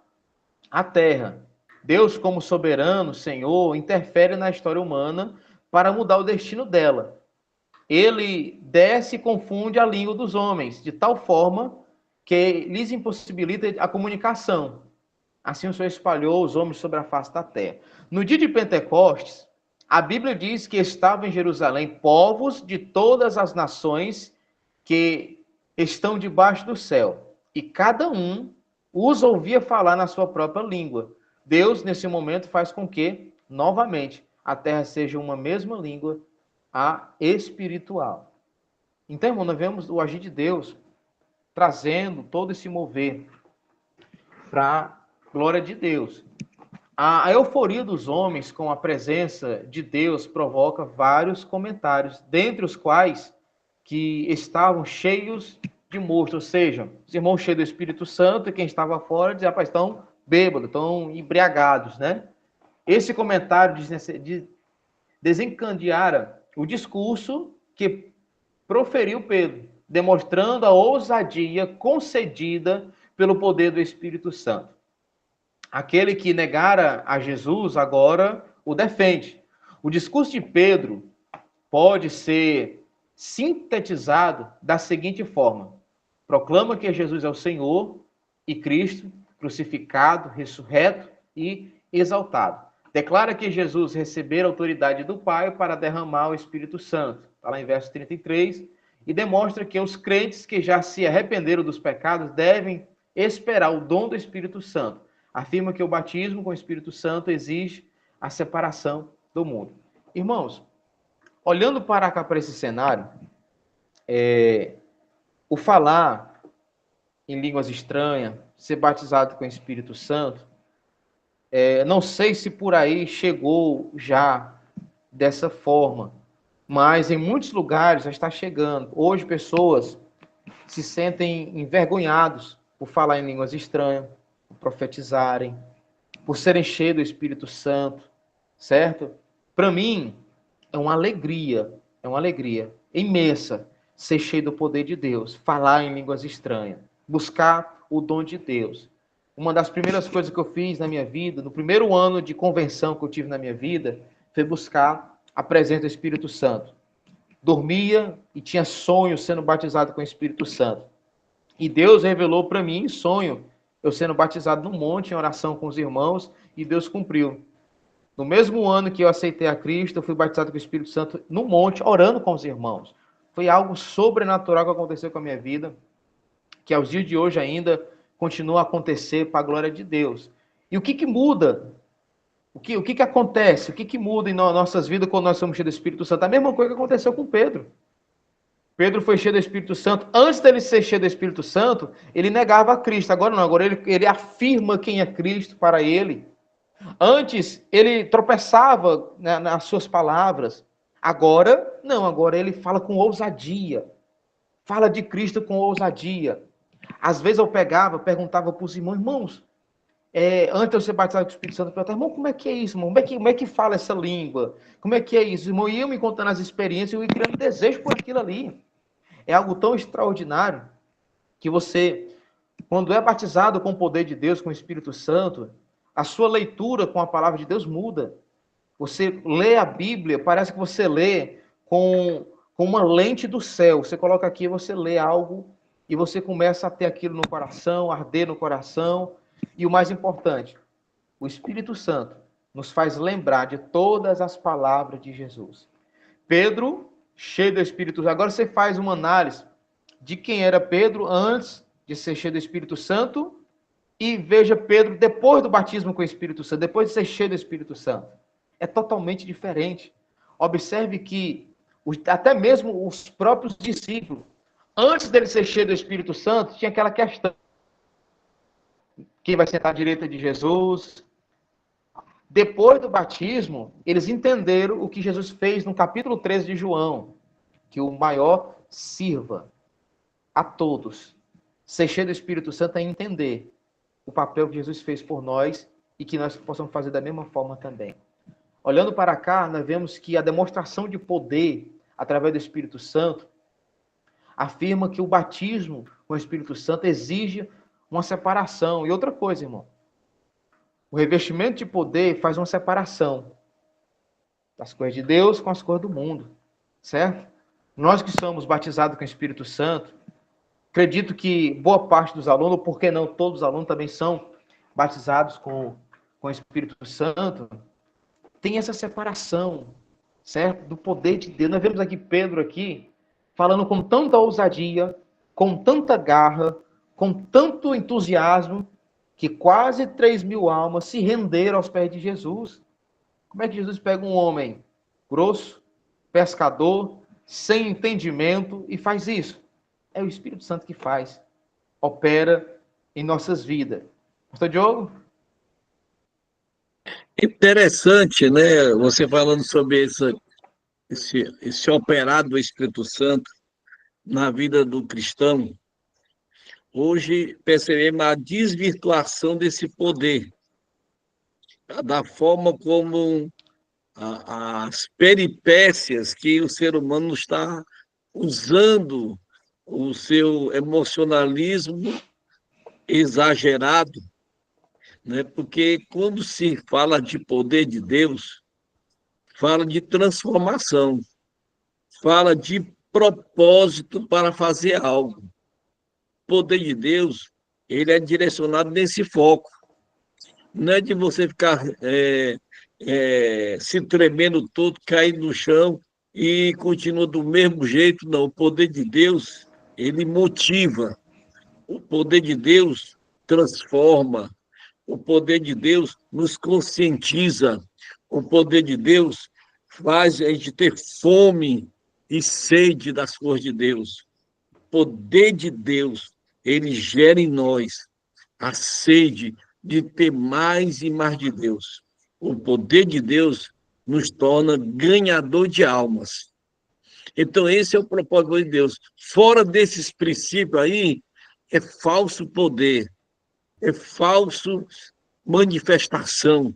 S1: a terra. Deus, como soberano, Senhor, interfere na história humana para mudar o destino dela. Ele desce e confunde a língua dos homens, de tal forma que lhes impossibilita a comunicação. Assim o Senhor espalhou os homens sobre a face da terra. No dia de Pentecostes, a Bíblia diz que estavam em Jerusalém povos de todas as nações que estão debaixo do céu. E cada um os ouvia falar na sua própria língua. Deus, nesse momento, faz com que, novamente, a terra seja uma mesma língua, a espiritual. Então, irmão, nós vemos o agir de Deus trazendo todo esse mover para a glória de Deus. A euforia dos homens com a presença de Deus provoca vários comentários, dentre os quais que estavam cheios de mosto, ou seja, os irmãos cheios do Espírito Santo e quem estava fora dizia, rapaz, estão bêbados, estão embriagados, né? Esse comentário desencadeara o discurso que proferiu Pedro, demonstrando a ousadia concedida pelo poder do Espírito Santo. Aquele que negara a Jesus agora o defende. O discurso de Pedro pode ser sintetizado da seguinte forma: proclama que Jesus é o Senhor e Cristo, crucificado, ressurreto e exaltado. Declara que Jesus recebeu a autoridade do Pai para derramar o Espírito Santo. Está lá em verso 33. E demonstra que os crentes que já se arrependeram dos pecados devem esperar o dom do Espírito Santo. Afirma que o batismo com o Espírito Santo exige a separação do mundo. Irmãos, olhando para cá, para esse cenário, o falar em línguas estranhas, ser batizado com o Espírito Santo, não sei se por aí chegou já dessa forma, mas em muitos lugares já está chegando. Hoje pessoas se sentem envergonhados por falar em línguas estranhas, por profetizarem, por serem cheios do Espírito Santo, certo? Para mim, é uma alegria imensa ser cheio do poder de Deus, falar em línguas estranhas, buscar o dom de Deus. Uma das primeiras coisas que eu fiz na minha vida, no primeiro ano de conversão que eu tive na minha vida, foi buscar a presença do Espírito Santo. Dormia e tinha sonhos sendo batizado com o Espírito Santo. E Deus revelou para mim em sonho, eu sendo batizado no monte, em oração com os irmãos, e Deus cumpriu. No mesmo ano que eu aceitei a Cristo, eu fui batizado com o Espírito Santo no monte, orando com os irmãos. Foi algo sobrenatural que aconteceu com a minha vida, que aos dias de hoje ainda continua a acontecer para a glória de Deus. E o que muda? O que acontece? O que muda em nossas vidas quando nós somos cheios do Espírito Santo? A mesma coisa que aconteceu com Pedro. Pedro foi cheio do Espírito Santo. Antes dele ser cheio do Espírito Santo, ele negava a Cristo. Agora não, agora ele afirma quem é Cristo para ele. Antes, ele tropeçava, né, nas suas palavras. Agora, não, agora ele fala com ousadia. Fala de Cristo com ousadia. Às vezes eu perguntava para os irmãos, antes de eu ser batizado com o Espírito Santo, eu perguntava, irmão, como é que é isso, irmão? Como é que fala essa língua? Como é que é isso? Irmão, e eu me contando as experiências, eu ia criando desejo por aquilo ali. É algo tão extraordinário que você, quando é batizado com o poder de Deus, com o Espírito Santo, a sua leitura com a palavra de Deus muda. Você lê a Bíblia, parece que você lê com uma lente do céu. Você coloca aqui, você lê algo e você começa a ter aquilo no coração, arder no coração. E o mais importante, o Espírito Santo nos faz lembrar de todas as palavras de Jesus. Pedro, cheio do Espírito Santo. Agora você faz uma análise de quem era Pedro antes de ser cheio do Espírito Santo e veja Pedro depois do batismo com o Espírito Santo, depois de ser cheio do Espírito Santo. É totalmente diferente. Observe que até mesmo os próprios discípulos, antes dele ser cheio do Espírito Santo, tinha aquela questão: quem vai sentar à direita de Jesus? Depois do batismo, eles entenderam o que Jesus fez no capítulo 13 de João, que o maior sirva a todos. Ser cheio do Espírito Santo é entender o papel que Jesus fez por nós e que nós possamos fazer da mesma forma também. Olhando para cá, nós vemos que a demonstração de poder através do Espírito Santo afirma que o batismo com o Espírito Santo exige uma separação. E outra coisa, irmão, o revestimento de poder faz uma separação das coisas de Deus com as coisas do mundo, certo? Nós que somos batizados com o Espírito Santo, acredito que boa parte dos alunos, ou por que não todos os alunos também são batizados com o Espírito Santo, tem essa separação, certo? Do poder de Deus. Nós vemos aqui Pedro aqui falando com tanta ousadia, com tanta garra, com tanto entusiasmo, que quase 3.000 almas se renderam aos pés de Jesus. Como é que Jesus pega um homem grosso, pescador, sem entendimento e faz isso? É o Espírito Santo que faz, opera em nossas vidas. Pastor Diogo?
S2: Interessante, né? Você falando sobre esse operar do Espírito Santo na vida do cristão. Hoje percebemos a desvirtuação desse poder, da forma como as peripécias que o ser humano está usando o seu emocionalismo exagerado, né? Porque quando se fala de poder de Deus, fala de transformação, fala de propósito para fazer algo. O poder de Deus, ele é direcionado nesse foco. Não é de você ficar se tremendo todo, caindo no chão e continua do mesmo jeito, não. O poder de Deus, ele motiva. O poder de Deus transforma. O poder de Deus nos conscientiza. O poder de Deus faz a gente ter fome e sede das coisas de Deus. O poder de Deus, ele gera em nós a sede de ter mais e mais de Deus. O poder de Deus nos torna ganhador de almas. Então, esse é o propósito de Deus. Fora desses princípios aí, é falso poder, é falso manifestação,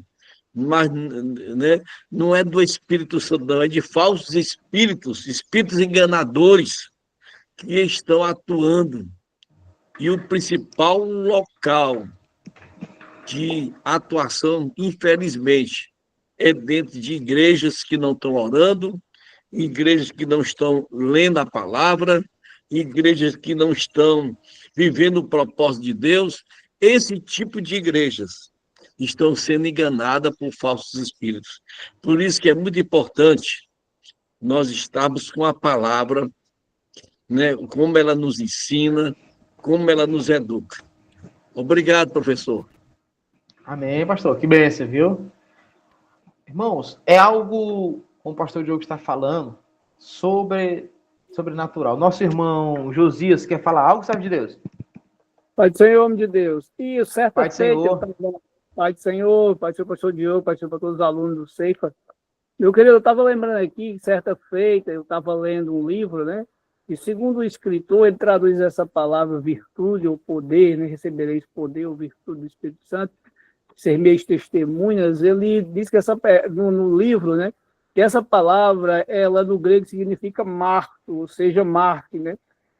S2: mas, né, não é do Espírito Santo, não, é de falsos espíritos, espíritos enganadores que estão atuando. E o principal local de atuação, infelizmente, é dentro de igrejas que não estão orando, igrejas que não estão lendo a palavra, igrejas que não estão vivendo o propósito de Deus. Esse tipo de igrejas estão sendo enganadas por falsos espíritos. Por isso que é muito importante nós estarmos com a palavra, né, como ela nos ensina, como ela nos educa. Obrigado, professor.
S1: Amém, pastor. Que bênção, viu? Irmãos, é algo, como o pastor Diogo está falando, sobre sobrenatural. Nosso irmão Josias quer falar algo, sabe de Deus?
S3: Pai do Senhor, homem de Deus. E certa
S1: Pai do
S3: feita,
S1: Senhor.
S3: Pai do Senhor, Pai do Senhor, pastor Diogo, Pai do Senhor, para todos os alunos do Ceifa. Meu querido, eu estava lembrando aqui, certa feita, eu estava lendo um livro, né? E segundo o escritor, ele traduz essa palavra virtude ou poder, né? Recebereis poder ou virtude do Espírito Santo, ser meus testemunhas. Ele diz que no livro, né? Que essa palavra, ela no grego significa marco, ou seja, marque, né?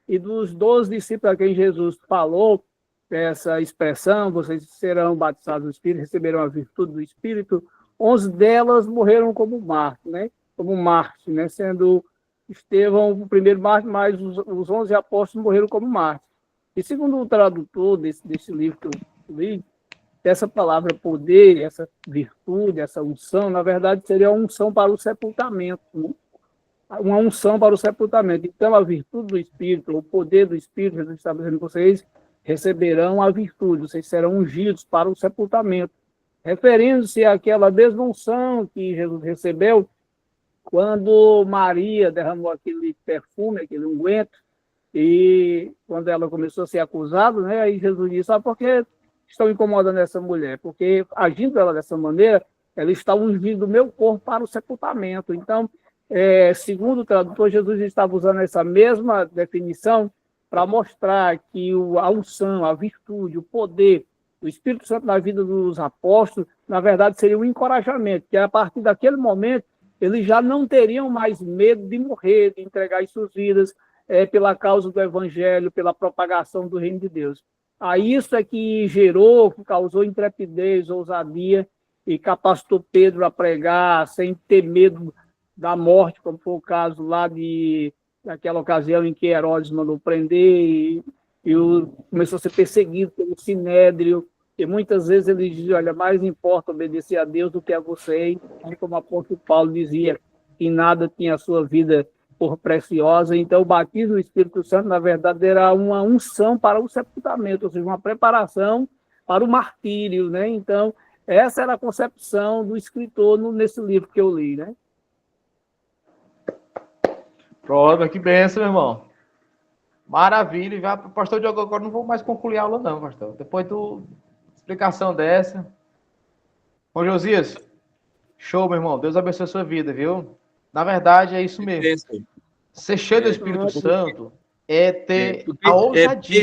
S3: E dos 12 discípulos a quem Jesus falou essa expressão, vocês serão batizados no Espírito, receberão a virtude do Espírito, 11 delas morreram como mártir, né? Como mártir, né? Sendo Estevão o primeiro mártir, mas os 11 apóstolos morreram como mártir. E segundo o tradutor desse livro que eu li, essa palavra poder, essa virtude, essa unção, na verdade, seria uma unção para o sepultamento, né? Uma unção para o sepultamento. Então, a virtude do Espírito, o poder do Espírito, Jesus está dizendo que vocês receberão a virtude, vocês serão ungidos para o sepultamento, referindo-se àquela mesma unção que Jesus recebeu quando Maria derramou aquele perfume, aquele unguento, e quando ela começou a ser acusada, né, aí Jesus disse, sabe por que estão incomodando essa mulher? Porque, agindo ela dessa maneira, ela está ungindo o meu corpo para o sepultamento. Então, segundo o tradutor, Jesus estava usando essa mesma definição para mostrar que a unção, a virtude, o poder, o Espírito Santo na vida dos apóstolos, na verdade, seria um encorajamento, que a partir daquele momento, eles já não teriam mais medo de morrer, de entregar as suas vidas pela causa do Evangelho, pela propagação do Reino de Deus. Aí isso é que gerou, que causou intrepidez, ousadia, e capacitou Pedro a pregar sem ter medo da morte, como foi o caso lá daquela ocasião em que Herodes mandou prender e começou a ser perseguido pelo Sinédrio, e muitas vezes ele dizia, olha, mais importa obedecer a Deus do que a vocês, e como o apóstolo Paulo dizia, que nada tinha a sua vida por preciosa. Então o batismo do Espírito Santo, na verdade, era uma unção para o sepultamento, ou seja, uma preparação para o martírio, né? Então, essa era a concepção do escritor nesse livro que eu li, né?
S1: Pronto, que benção, meu irmão. Maravilha. Já, pastor Diogo, agora não vou mais concluir a aula, não, pastor. Depois do explicação dessa. Bom, Josias, show, meu irmão. Deus abençoe a sua vida, viu? Na verdade, é isso mesmo. Ser cheio do Espírito Santo é ter a ousadia.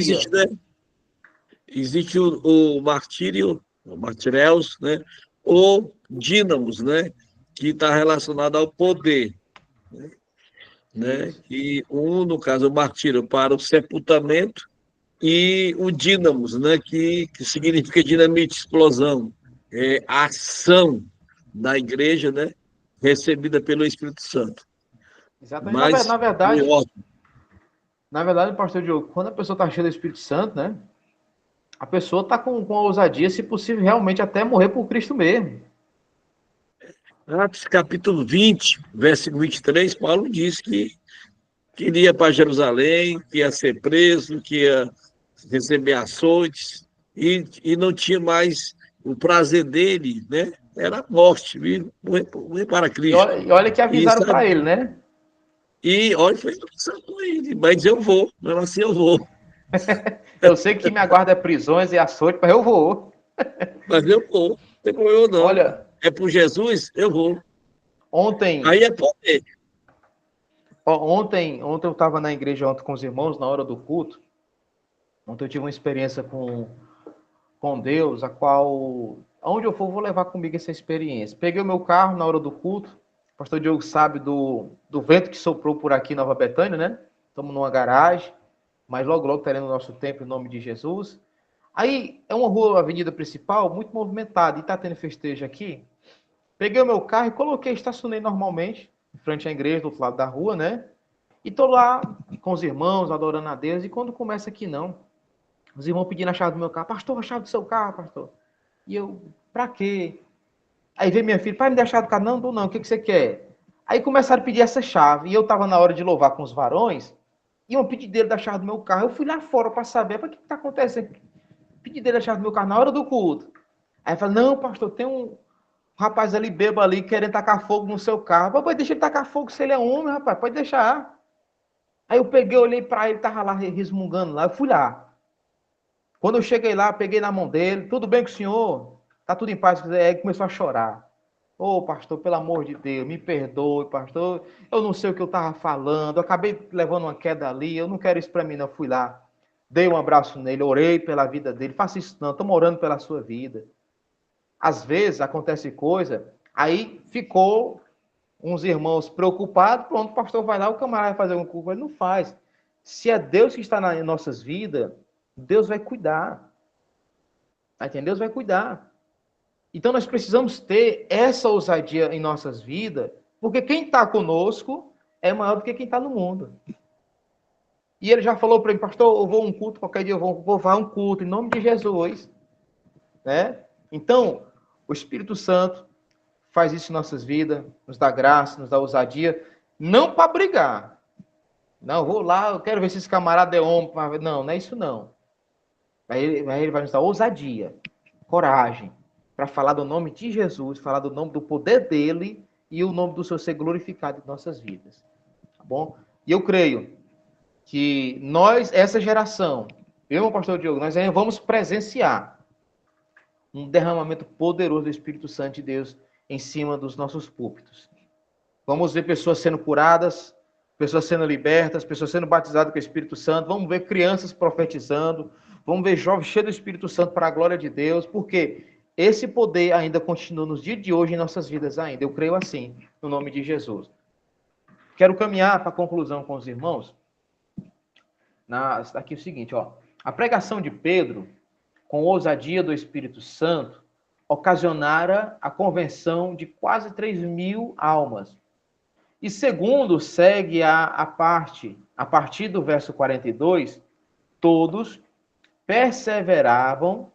S2: Existe o martírio, o martiréus, né? Ou dínamos, né? Que está relacionado ao poder, né? E no caso, o martírio para o sepultamento e o dínamos, né? Que significa dinamite, explosão, a ação da igreja, né? Recebida pelo Espírito Santo.
S1: Exatamente.
S2: Mas,
S1: na verdade, pastor Diogo, quando a pessoa está cheia do Espírito Santo, né? A pessoa está com a ousadia, se possível, realmente até morrer por Cristo mesmo.
S2: Atos capítulo 20, versículo 23, Paulo diz que iria para Jerusalém, que ia ser preso, que ia receber açoites, e não tinha mais o prazer dele, né? Era a morte, morrer para Cristo.
S1: E olha que avisaram para ele, né?
S2: E olha, foi pensando com ele, mas eu vou, mesmo assim eu vou.
S1: Eu sei que me aguarda prisões e açoite, mas eu vou.
S2: Mas eu vou, não tem problema não.
S1: Olha,
S2: é por Jesus, eu vou.
S1: Ontem.
S2: Aí é poder.
S1: Ontem eu estava na igreja com os irmãos, na hora do culto. Ontem eu tive uma experiência com Deus, a qual, aonde eu for, vou levar comigo essa experiência. Peguei o meu carro na hora do culto. O pastor Diogo sabe do vento que soprou por aqui em Nova Betânia, né? Estamos numa garagem, mas logo teremos o nosso tempo em nome de Jesus. Aí é uma rua, uma avenida principal, muito movimentada, e está tendo festejo aqui. Peguei o meu carro e coloquei, estacionei normalmente, em frente à igreja, do outro lado da rua, né? E tô lá com os irmãos, adorando a Deus, e quando começa aqui, não. Os irmãos pedindo a chave do meu carro. Pastor, a chave do seu carro, pastor. E eu, pra quê? Aí veio minha filha, pai, me dá a chave do carro. Não, não, o que você quer? Aí começaram a pedir essa chave, e eu tava na hora de louvar com os varões, e um pedideiro da chave do meu carro. Eu fui lá fora para saber, o que tá acontecendo? Pedideiro da chave do meu carro na hora do culto. Aí eu falei, não, pastor, tem um rapaz ali, bêbado ali, querendo tacar fogo no seu carro. Papai, deixa ele tacar fogo se ele é homem, rapaz, pode deixar. Aí eu peguei, olhei para ele, tava lá resmungando lá, eu fui lá. Quando eu cheguei lá, peguei na mão dele, tudo bem com o senhor? Tá tudo em paz? Aí começou a chorar. Ô, pastor, pelo amor de Deus, me perdoe, pastor. Eu não sei o que eu estava falando. Eu acabei levando uma queda ali. Eu não quero isso para mim, não. Eu fui lá, dei um abraço nele, orei pela vida dele. Faça isso não, estamos orando pela sua vida. Às vezes acontece coisa, aí ficou uns irmãos preocupados. Pronto, o pastor vai lá, o camarada vai fazer alguma coisa. Ele não faz. Se é Deus que está nas nossas vidas, Deus vai cuidar. Tá entendendo? Deus vai cuidar. Então nós precisamos ter essa ousadia em nossas vidas, porque quem está conosco é maior do que quem está no mundo. E ele já falou para mim, pastor, eu vou a um culto, qualquer dia eu vou a um culto, em nome de Jesus. Né? Então, o Espírito Santo faz isso em nossas vidas, nos dá graça, nos dá ousadia, não para brigar. Não, vou lá, eu quero ver se esse camarada é homem. Não, não é isso não. Ele vai nos dar ousadia, coragem, para falar do nome de Jesus, falar do nome do poder dele e o nome do seu ser glorificado em nossas vidas. Tá bom? E eu creio que nós, essa geração, eu e o pastor Diogo, nós ainda vamos presenciar um derramamento poderoso do Espírito Santo de Deus em cima dos nossos púlpitos. Vamos ver pessoas sendo curadas, pessoas sendo libertas, pessoas sendo batizadas com o Espírito Santo, vamos ver crianças profetizando, vamos ver jovens cheios do Espírito Santo para a glória de Deus, porque esse poder ainda continua nos dias de hoje em nossas vidas ainda. Eu creio assim, no nome de Jesus. Quero caminhar para a conclusão com os irmãos. Aqui é o seguinte, ó. A pregação de Pedro, com ousadia do Espírito Santo, ocasionara a conversão de quase 3.000 almas. E segundo segue a partir do verso 42, todos perseveravam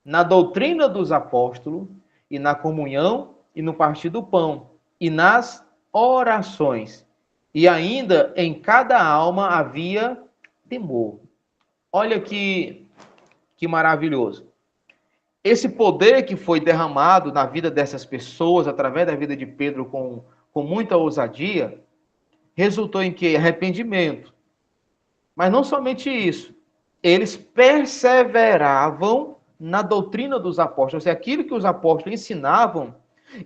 S1: na doutrina dos apóstolos, e na comunhão, e no partir do pão, e nas orações. E ainda em cada alma havia temor. Olha que maravilhoso. Esse poder que foi derramado na vida dessas pessoas, através da vida de Pedro, com muita ousadia, resultou em que? Arrependimento. Mas não somente isso. Eles perseveravam na doutrina dos apóstolos. Ou seja, aquilo que os apóstolos ensinavam,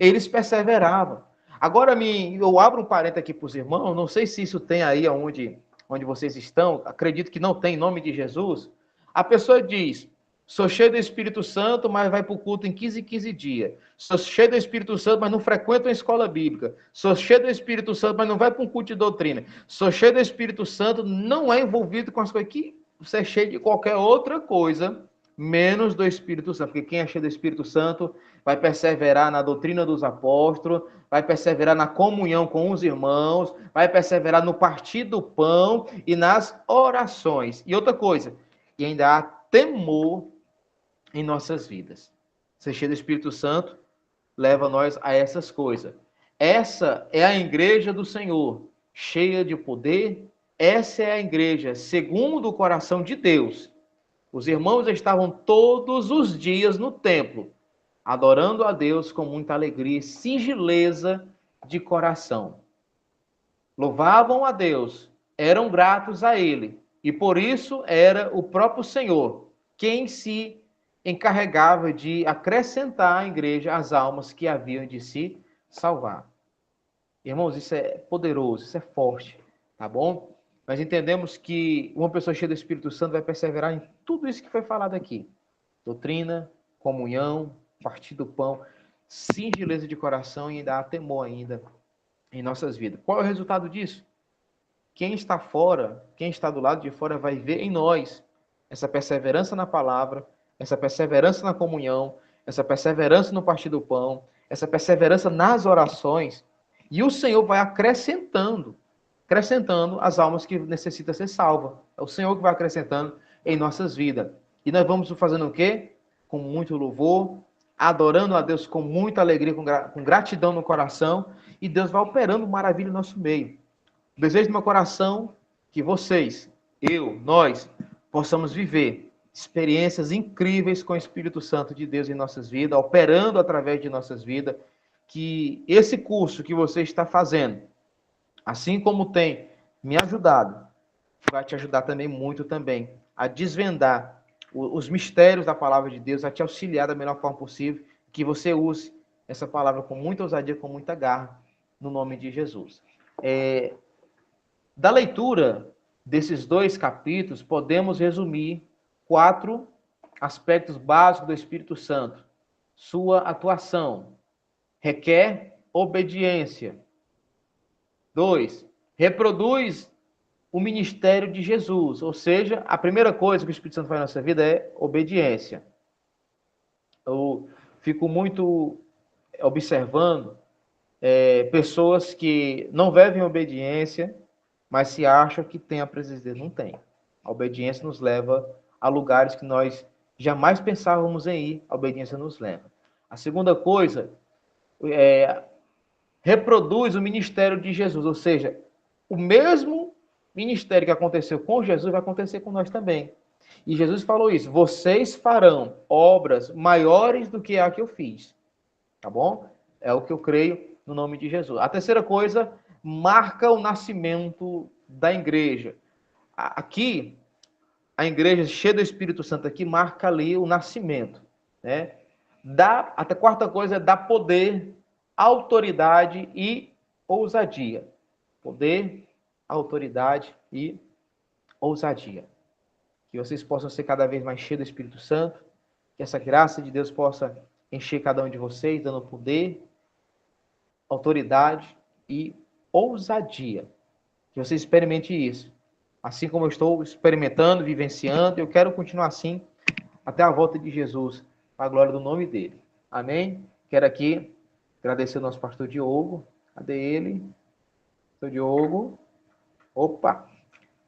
S1: eles perseveravam. Agora, eu abro um parênteses aqui para os irmãos, não sei se isso tem aí onde vocês estão, acredito que não tem, em nome de Jesus. A pessoa diz, sou cheio do Espírito Santo, mas vai para o culto em 15 dias. Sou cheio do Espírito Santo, mas não frequento uma escola bíblica. Sou cheio do Espírito Santo, mas não vai para um culto de doutrina. Sou cheio do Espírito Santo, não é envolvido com as coisas que você é cheio de qualquer outra coisa, menos do Espírito Santo. Porque quem é cheio do Espírito Santo vai perseverar na doutrina dos apóstolos, vai perseverar na comunhão com os irmãos, vai perseverar no partir do pão e nas orações. E outra coisa, e ainda há temor em nossas vidas. Ser cheio do Espírito Santo leva nós a essas coisas. Essa é a igreja do Senhor, cheia de poder. Essa é a igreja segundo o coração de Deus. Os irmãos estavam todos os dias no templo, adorando a Deus com muita alegria e singeleza de coração. Louvavam a Deus, eram gratos a Ele, e por isso era o próprio Senhor quem se encarregava de acrescentar à igreja as almas que haviam de se salvar. Irmãos, isso é poderoso, isso é forte, tá bom? Nós entendemos que uma pessoa cheia do Espírito Santo vai perseverar em tudo isso que foi falado aqui. Doutrina, comunhão, partir do pão, singeleza de coração e ainda há temor ainda em nossas vidas. Qual é o resultado disso? Quem está fora, quem está do lado de fora vai ver em nós essa perseverança na palavra, essa perseverança na comunhão, essa perseverança no partir do pão, essa perseverança nas orações, e o Senhor vai acrescentando as almas que necessitam ser salvas. É o Senhor que vai acrescentando em nossas vidas. E nós vamos fazendo o quê? Com muito louvor, adorando a Deus com muita alegria, com gratidão no coração, e Deus vai operando maravilha no nosso meio. O desejo do meu coração que vocês, nós, possamos viver experiências incríveis com o Espírito Santo de Deus em nossas vidas, operando através de nossas vidas, que esse curso que você está fazendo, assim como tem me ajudado, vai te ajudar também muito também a desvendar os mistérios da palavra de Deus, a te auxiliar da melhor forma possível, que você use essa palavra com muita ousadia, com muita garra, no nome de Jesus. Da leitura desses 2 capítulos, podemos resumir 4 aspectos básicos do Espírito Santo. Sua atuação requer obediência. 2, reproduz o ministério de Jesus, ou seja, a primeira coisa que o Espírito Santo faz na nossa vida é obediência. Eu fico muito observando pessoas que não vivem obediência, mas se acham que tem a presença de Deus. Não tem. A obediência nos leva a lugares que nós jamais pensávamos em ir. A obediência nos leva. A segunda coisa reproduz o ministério de Jesus, ou seja, o mesmo ministério que aconteceu com Jesus vai acontecer com nós também. E Jesus falou isso: vocês farão obras maiores do que a que eu fiz. Tá bom? É o que eu creio no nome de Jesus. A terceira coisa, marca o nascimento da igreja. Aqui, a igreja cheia do Espírito Santo aqui marca ali o nascimento, né? A quarta coisa é dar poder, autoridade e ousadia. Poder, autoridade e ousadia. Que vocês possam ser cada vez mais cheios do Espírito Santo, que essa graça de Deus possa encher cada um de vocês, dando poder, autoridade e ousadia. Que você experimente isso. Assim como eu estou experimentando, vivenciando, eu quero continuar assim até a volta de Jesus, para a glória do nome dele. Amém? Quero aqui agradecer ao nosso pastor Diogo. Cadê ele? Pastor Diogo. Opa!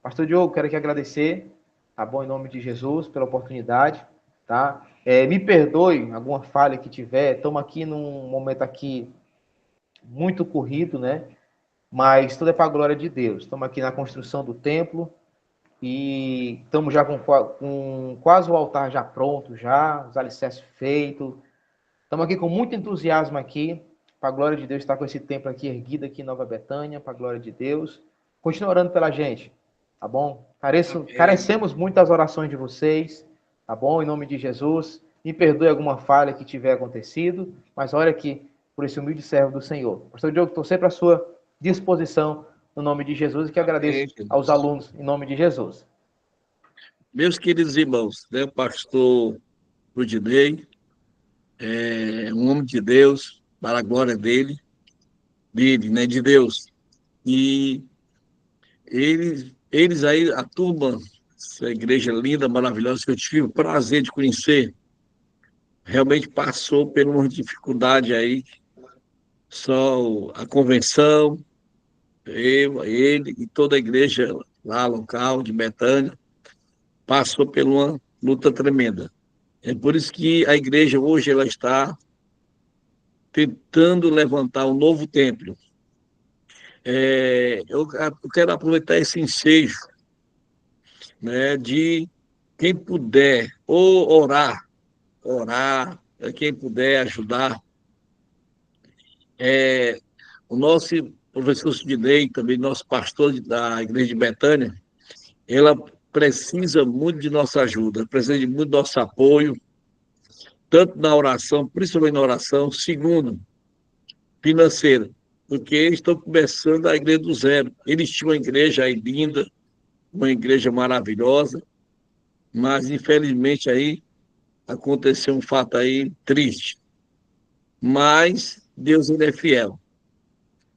S1: Pastor Diogo, quero aqui agradecer, tá bom? Em nome de Jesus, pela oportunidade, tá? Me perdoe alguma falha que tiver. Estamos aqui num momento aqui muito corrido, né? Mas tudo é para a glória de Deus. Estamos aqui na construção do templo e estamos já com quase o altar já pronto, já, os alicerces feitos. Estamos aqui com muito entusiasmo aqui, para a glória de Deus, estar com esse templo aqui erguido aqui em Nova Betânia, para a glória de Deus. Continue orando pela gente, tá bom? Carecemos muito das orações de vocês, tá bom? Em nome de Jesus. Me perdoe alguma falha que tiver acontecido, mas olha aqui por esse humilde servo do Senhor. Pastor Diogo, estou sempre à sua disposição no nome de Jesus e que agradeço aos alunos em nome de Jesus.
S2: Meus queridos irmãos, né, o pastor Rudinei é um homem de Deus, para a glória dele, né, de Deus. E eles aí, a turma, essa igreja linda, maravilhosa, que eu tive o prazer de conhecer, realmente passou por uma dificuldade aí, só a convenção, ele e toda a igreja lá local de Betânia passou por uma luta tremenda. É por isso que a igreja hoje ela está tentando levantar um novo templo. Eu quero aproveitar esse ensejo, né, de quem puder ou orar, quem puder ajudar. O nosso professor Sidney, também nosso pastor da igreja de Betânia, ela precisa muito de nossa ajuda, precisa de muito do nosso apoio, tanto na oração, principalmente na oração, segundo, financeira, porque eles estão começando a igreja do zero. Eles tinham uma igreja aí linda, uma igreja maravilhosa, mas infelizmente aí aconteceu um fato aí triste. Mas Deus ainda é fiel.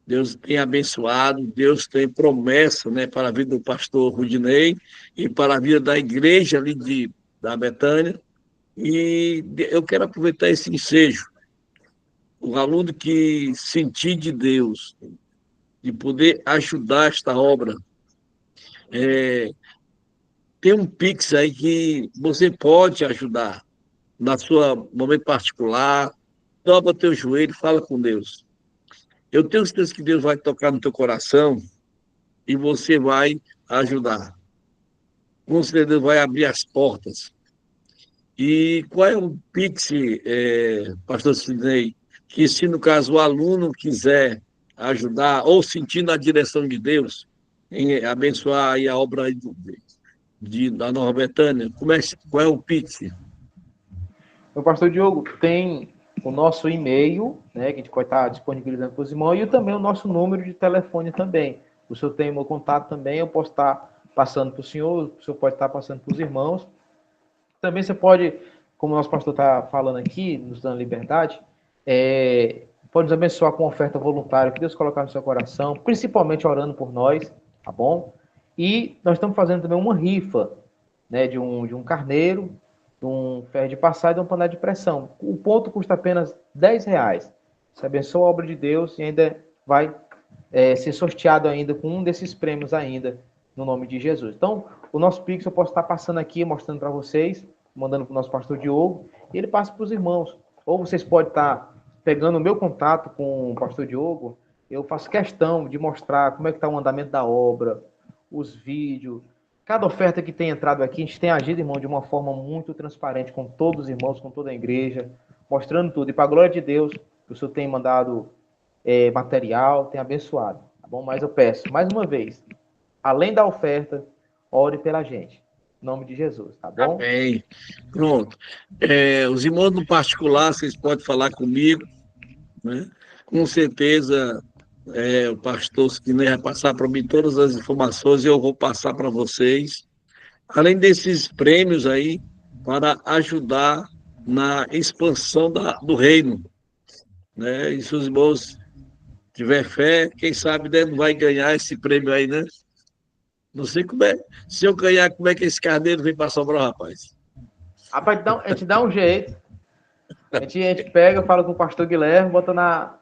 S2: Deus tem abençoado, Deus tem promessa, né, para a vida do pastor Rudinei e para a vida da igreja ali da Betânia. E eu quero aproveitar esse ensejo. O aluno que sentir de Deus, de poder ajudar esta obra, tem um Pix aí que você pode ajudar na sua momento particular. Dobra teu joelho, fala com Deus. Eu tenho certeza que Deus vai tocar no teu coração e você vai ajudar. Com certeza Deus vai abrir as portas. E qual é o Pix, pastor Sidney, que se no caso o aluno quiser ajudar ou sentir na direção de Deus, em abençoar aí a obra aí da Nova Betânia, qual é o Pix?
S1: Meu pastor Diogo, tem o nosso e-mail, né, que a gente pode estar disponibilizando para os irmãos, e também o nosso número de telefone também. O senhor tem o meu contato também, eu posso estar passando para o senhor pode estar passando para os irmãos. Também você pode, como o nosso pastor está falando aqui, nos dando liberdade, pode nos abençoar com oferta voluntária, que Deus colocar no seu coração, principalmente orando por nós, tá bom? E nós estamos fazendo também uma rifa, né, de um carneiro, de um ferro de passar e de um panela de pressão. O ponto custa apenas R$10. Você abençoa a obra de Deus e ainda vai ser sorteado ainda com um desses prêmios ainda, no nome de Jesus. Então, o nosso Pix eu posso estar passando aqui, mostrando para vocês, mandando para o nosso pastor Diogo, e ele passa para os irmãos. Ou vocês podem estar pegando o meu contato com o pastor Diogo, eu faço questão de mostrar como é que está o andamento da obra, os vídeos. Cada oferta que tem entrado aqui, a gente tem agido, irmão, de uma forma muito transparente com todos os irmãos, com toda a igreja, mostrando tudo. E para a glória de Deus, o senhor tem mandado material, tem abençoado, tá bom? Mas eu peço, mais uma vez, além da oferta, ore pela gente. Em nome de Jesus, tá bom?
S2: Amém. Pronto. Os irmãos no particular, vocês podem falar comigo, né? Com certeza, o pastor Sidney vai passar para mim todas as informações e eu vou passar para vocês. Além desses prêmios aí, para ajudar na expansão do reino, né? E se os irmãos tiver fé, quem sabe, né, não vai ganhar esse prêmio aí, né? Não sei como é. Se eu ganhar, como é que esse carneiro vem para Sobral, rapaz?
S1: Rapaz, a gente dá um jeito. A gente pega, fala com o pastor Guilherme, bota na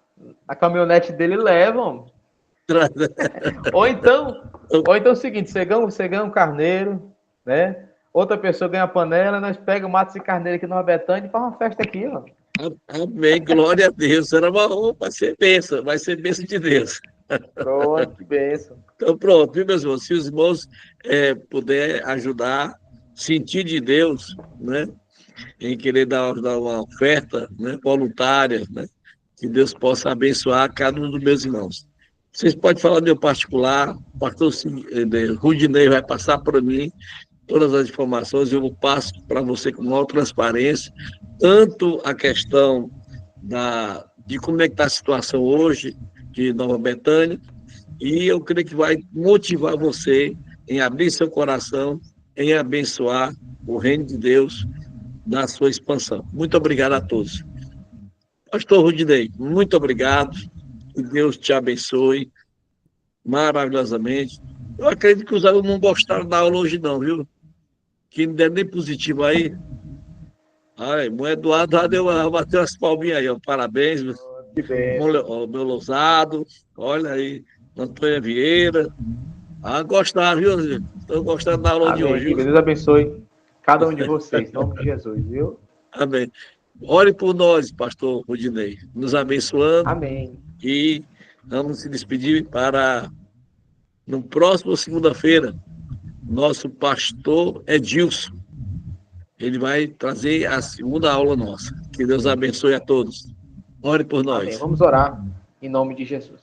S1: caminhonete dele e leva, homem. Ou então é o seguinte, você ganha um carneiro, né? Outra pessoa ganha a panela, nós pegamos, mata esse carneiro aqui no Betânia e faz uma festa aqui, ó.
S2: Amém, glória a Deus. Era uma honra, vai ser bênção de Deus.
S1: Pronto, que bênção.
S2: Então, pronto, viu, meus irmãos? Se os irmãos puder ajudar, sentir de Deus, né? Em querer dar uma oferta, né, voluntária, né? Que Deus possa abençoar cada um dos meus irmãos. Vocês podem falar do meu particular, o pastor Rudinei vai passar para mim todas as informações, eu passo para você com maior transparência, tanto a questão de como é que está a situação hoje de Nova Betânia, e eu creio que vai motivar você em abrir seu coração, em abençoar o reino de Deus na sua expansão. Muito obrigado a todos. Pastor Rudinei, muito obrigado, que Deus te abençoe maravilhosamente. Eu acredito que os alunos não gostaram da aula hoje não, viu? Que não der nem positivo aí. Ai, o Eduardo já bateu as palminhas aí, ó. Parabéns, meu Lousado. Olha aí, Antônio Vieira. Gostaram, viu? Estão gostando da aula de hoje.
S1: Que Deus abençoe cada um de vocês, em nome de Jesus, viu?
S2: Amém. Ore por nós, pastor Rudinei, nos abençoando.
S1: Amém.
S2: E vamos se despedir para, no próximo segunda-feira, nosso pastor Edilson. Ele vai trazer a segunda aula nossa. Que Deus abençoe a todos. Ore por nós.
S1: Amém. Vamos orar em nome de Jesus.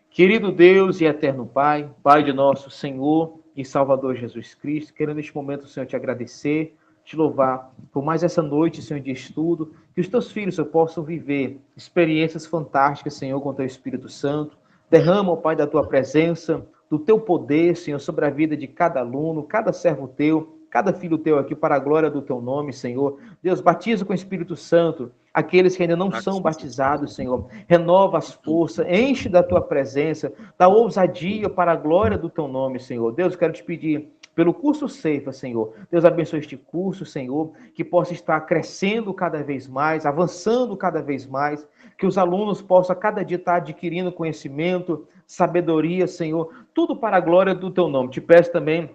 S1: Querido Deus e eterno Pai, Pai de nosso Senhor e Salvador Jesus Cristo, quero neste momento, Senhor, te agradecer, te louvar por mais essa noite, Senhor, de estudo, que os teus filhos, Senhor, possam viver experiências fantásticas, Senhor, com o teu Espírito Santo. Derrama, ó Pai, da tua presença, do teu poder, Senhor, sobre a vida de cada aluno, cada servo teu, cada filho teu aqui, para a glória do teu nome, Senhor. Deus, batiza com o Espírito Santo aqueles que ainda não são batizados, Senhor. Renova as forças, enche da tua presença, dá ousadia para a glória do teu nome, Senhor. Deus, eu quero te pedir pelo curso Ceifa, Senhor. Deus abençoe este curso, Senhor, que possa estar crescendo cada vez mais, avançando cada vez mais, que os alunos possam a cada dia estar adquirindo conhecimento, sabedoria, Senhor, tudo para a glória do teu nome. Te peço também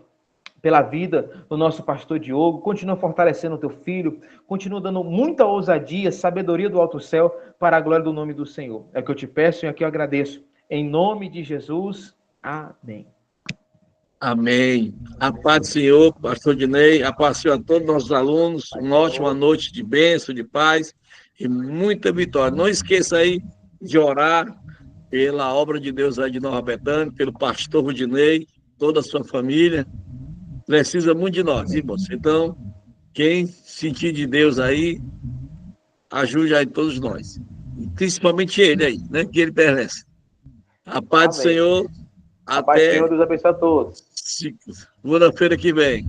S1: pela vida do nosso pastor Diogo, continua fortalecendo o teu filho, continua dando muita ousadia, sabedoria do alto céu para a glória do nome do Senhor. É o que eu te peço e aqui eu agradeço. Em nome de Jesus, amém.
S2: Amém. A paz do Senhor, pastor Dinei, a paz do Senhor a todos os nossos alunos, uma ótima noite de bênção, de paz e muita vitória. Não esqueça aí de orar pela obra de Deus aí de Nova Betânia, pelo pastor Rudinei, toda a sua família. Precisa muito de nós, irmãos. Então, quem sentir de Deus aí, ajude aí todos nós. E principalmente ele aí, né? Que ele merece. A paz do
S1: Amém.
S2: Senhor.
S1: A paz do
S2: Até
S1: Senhor, Deus abençoe a todos.
S2: segunda-feira que vem.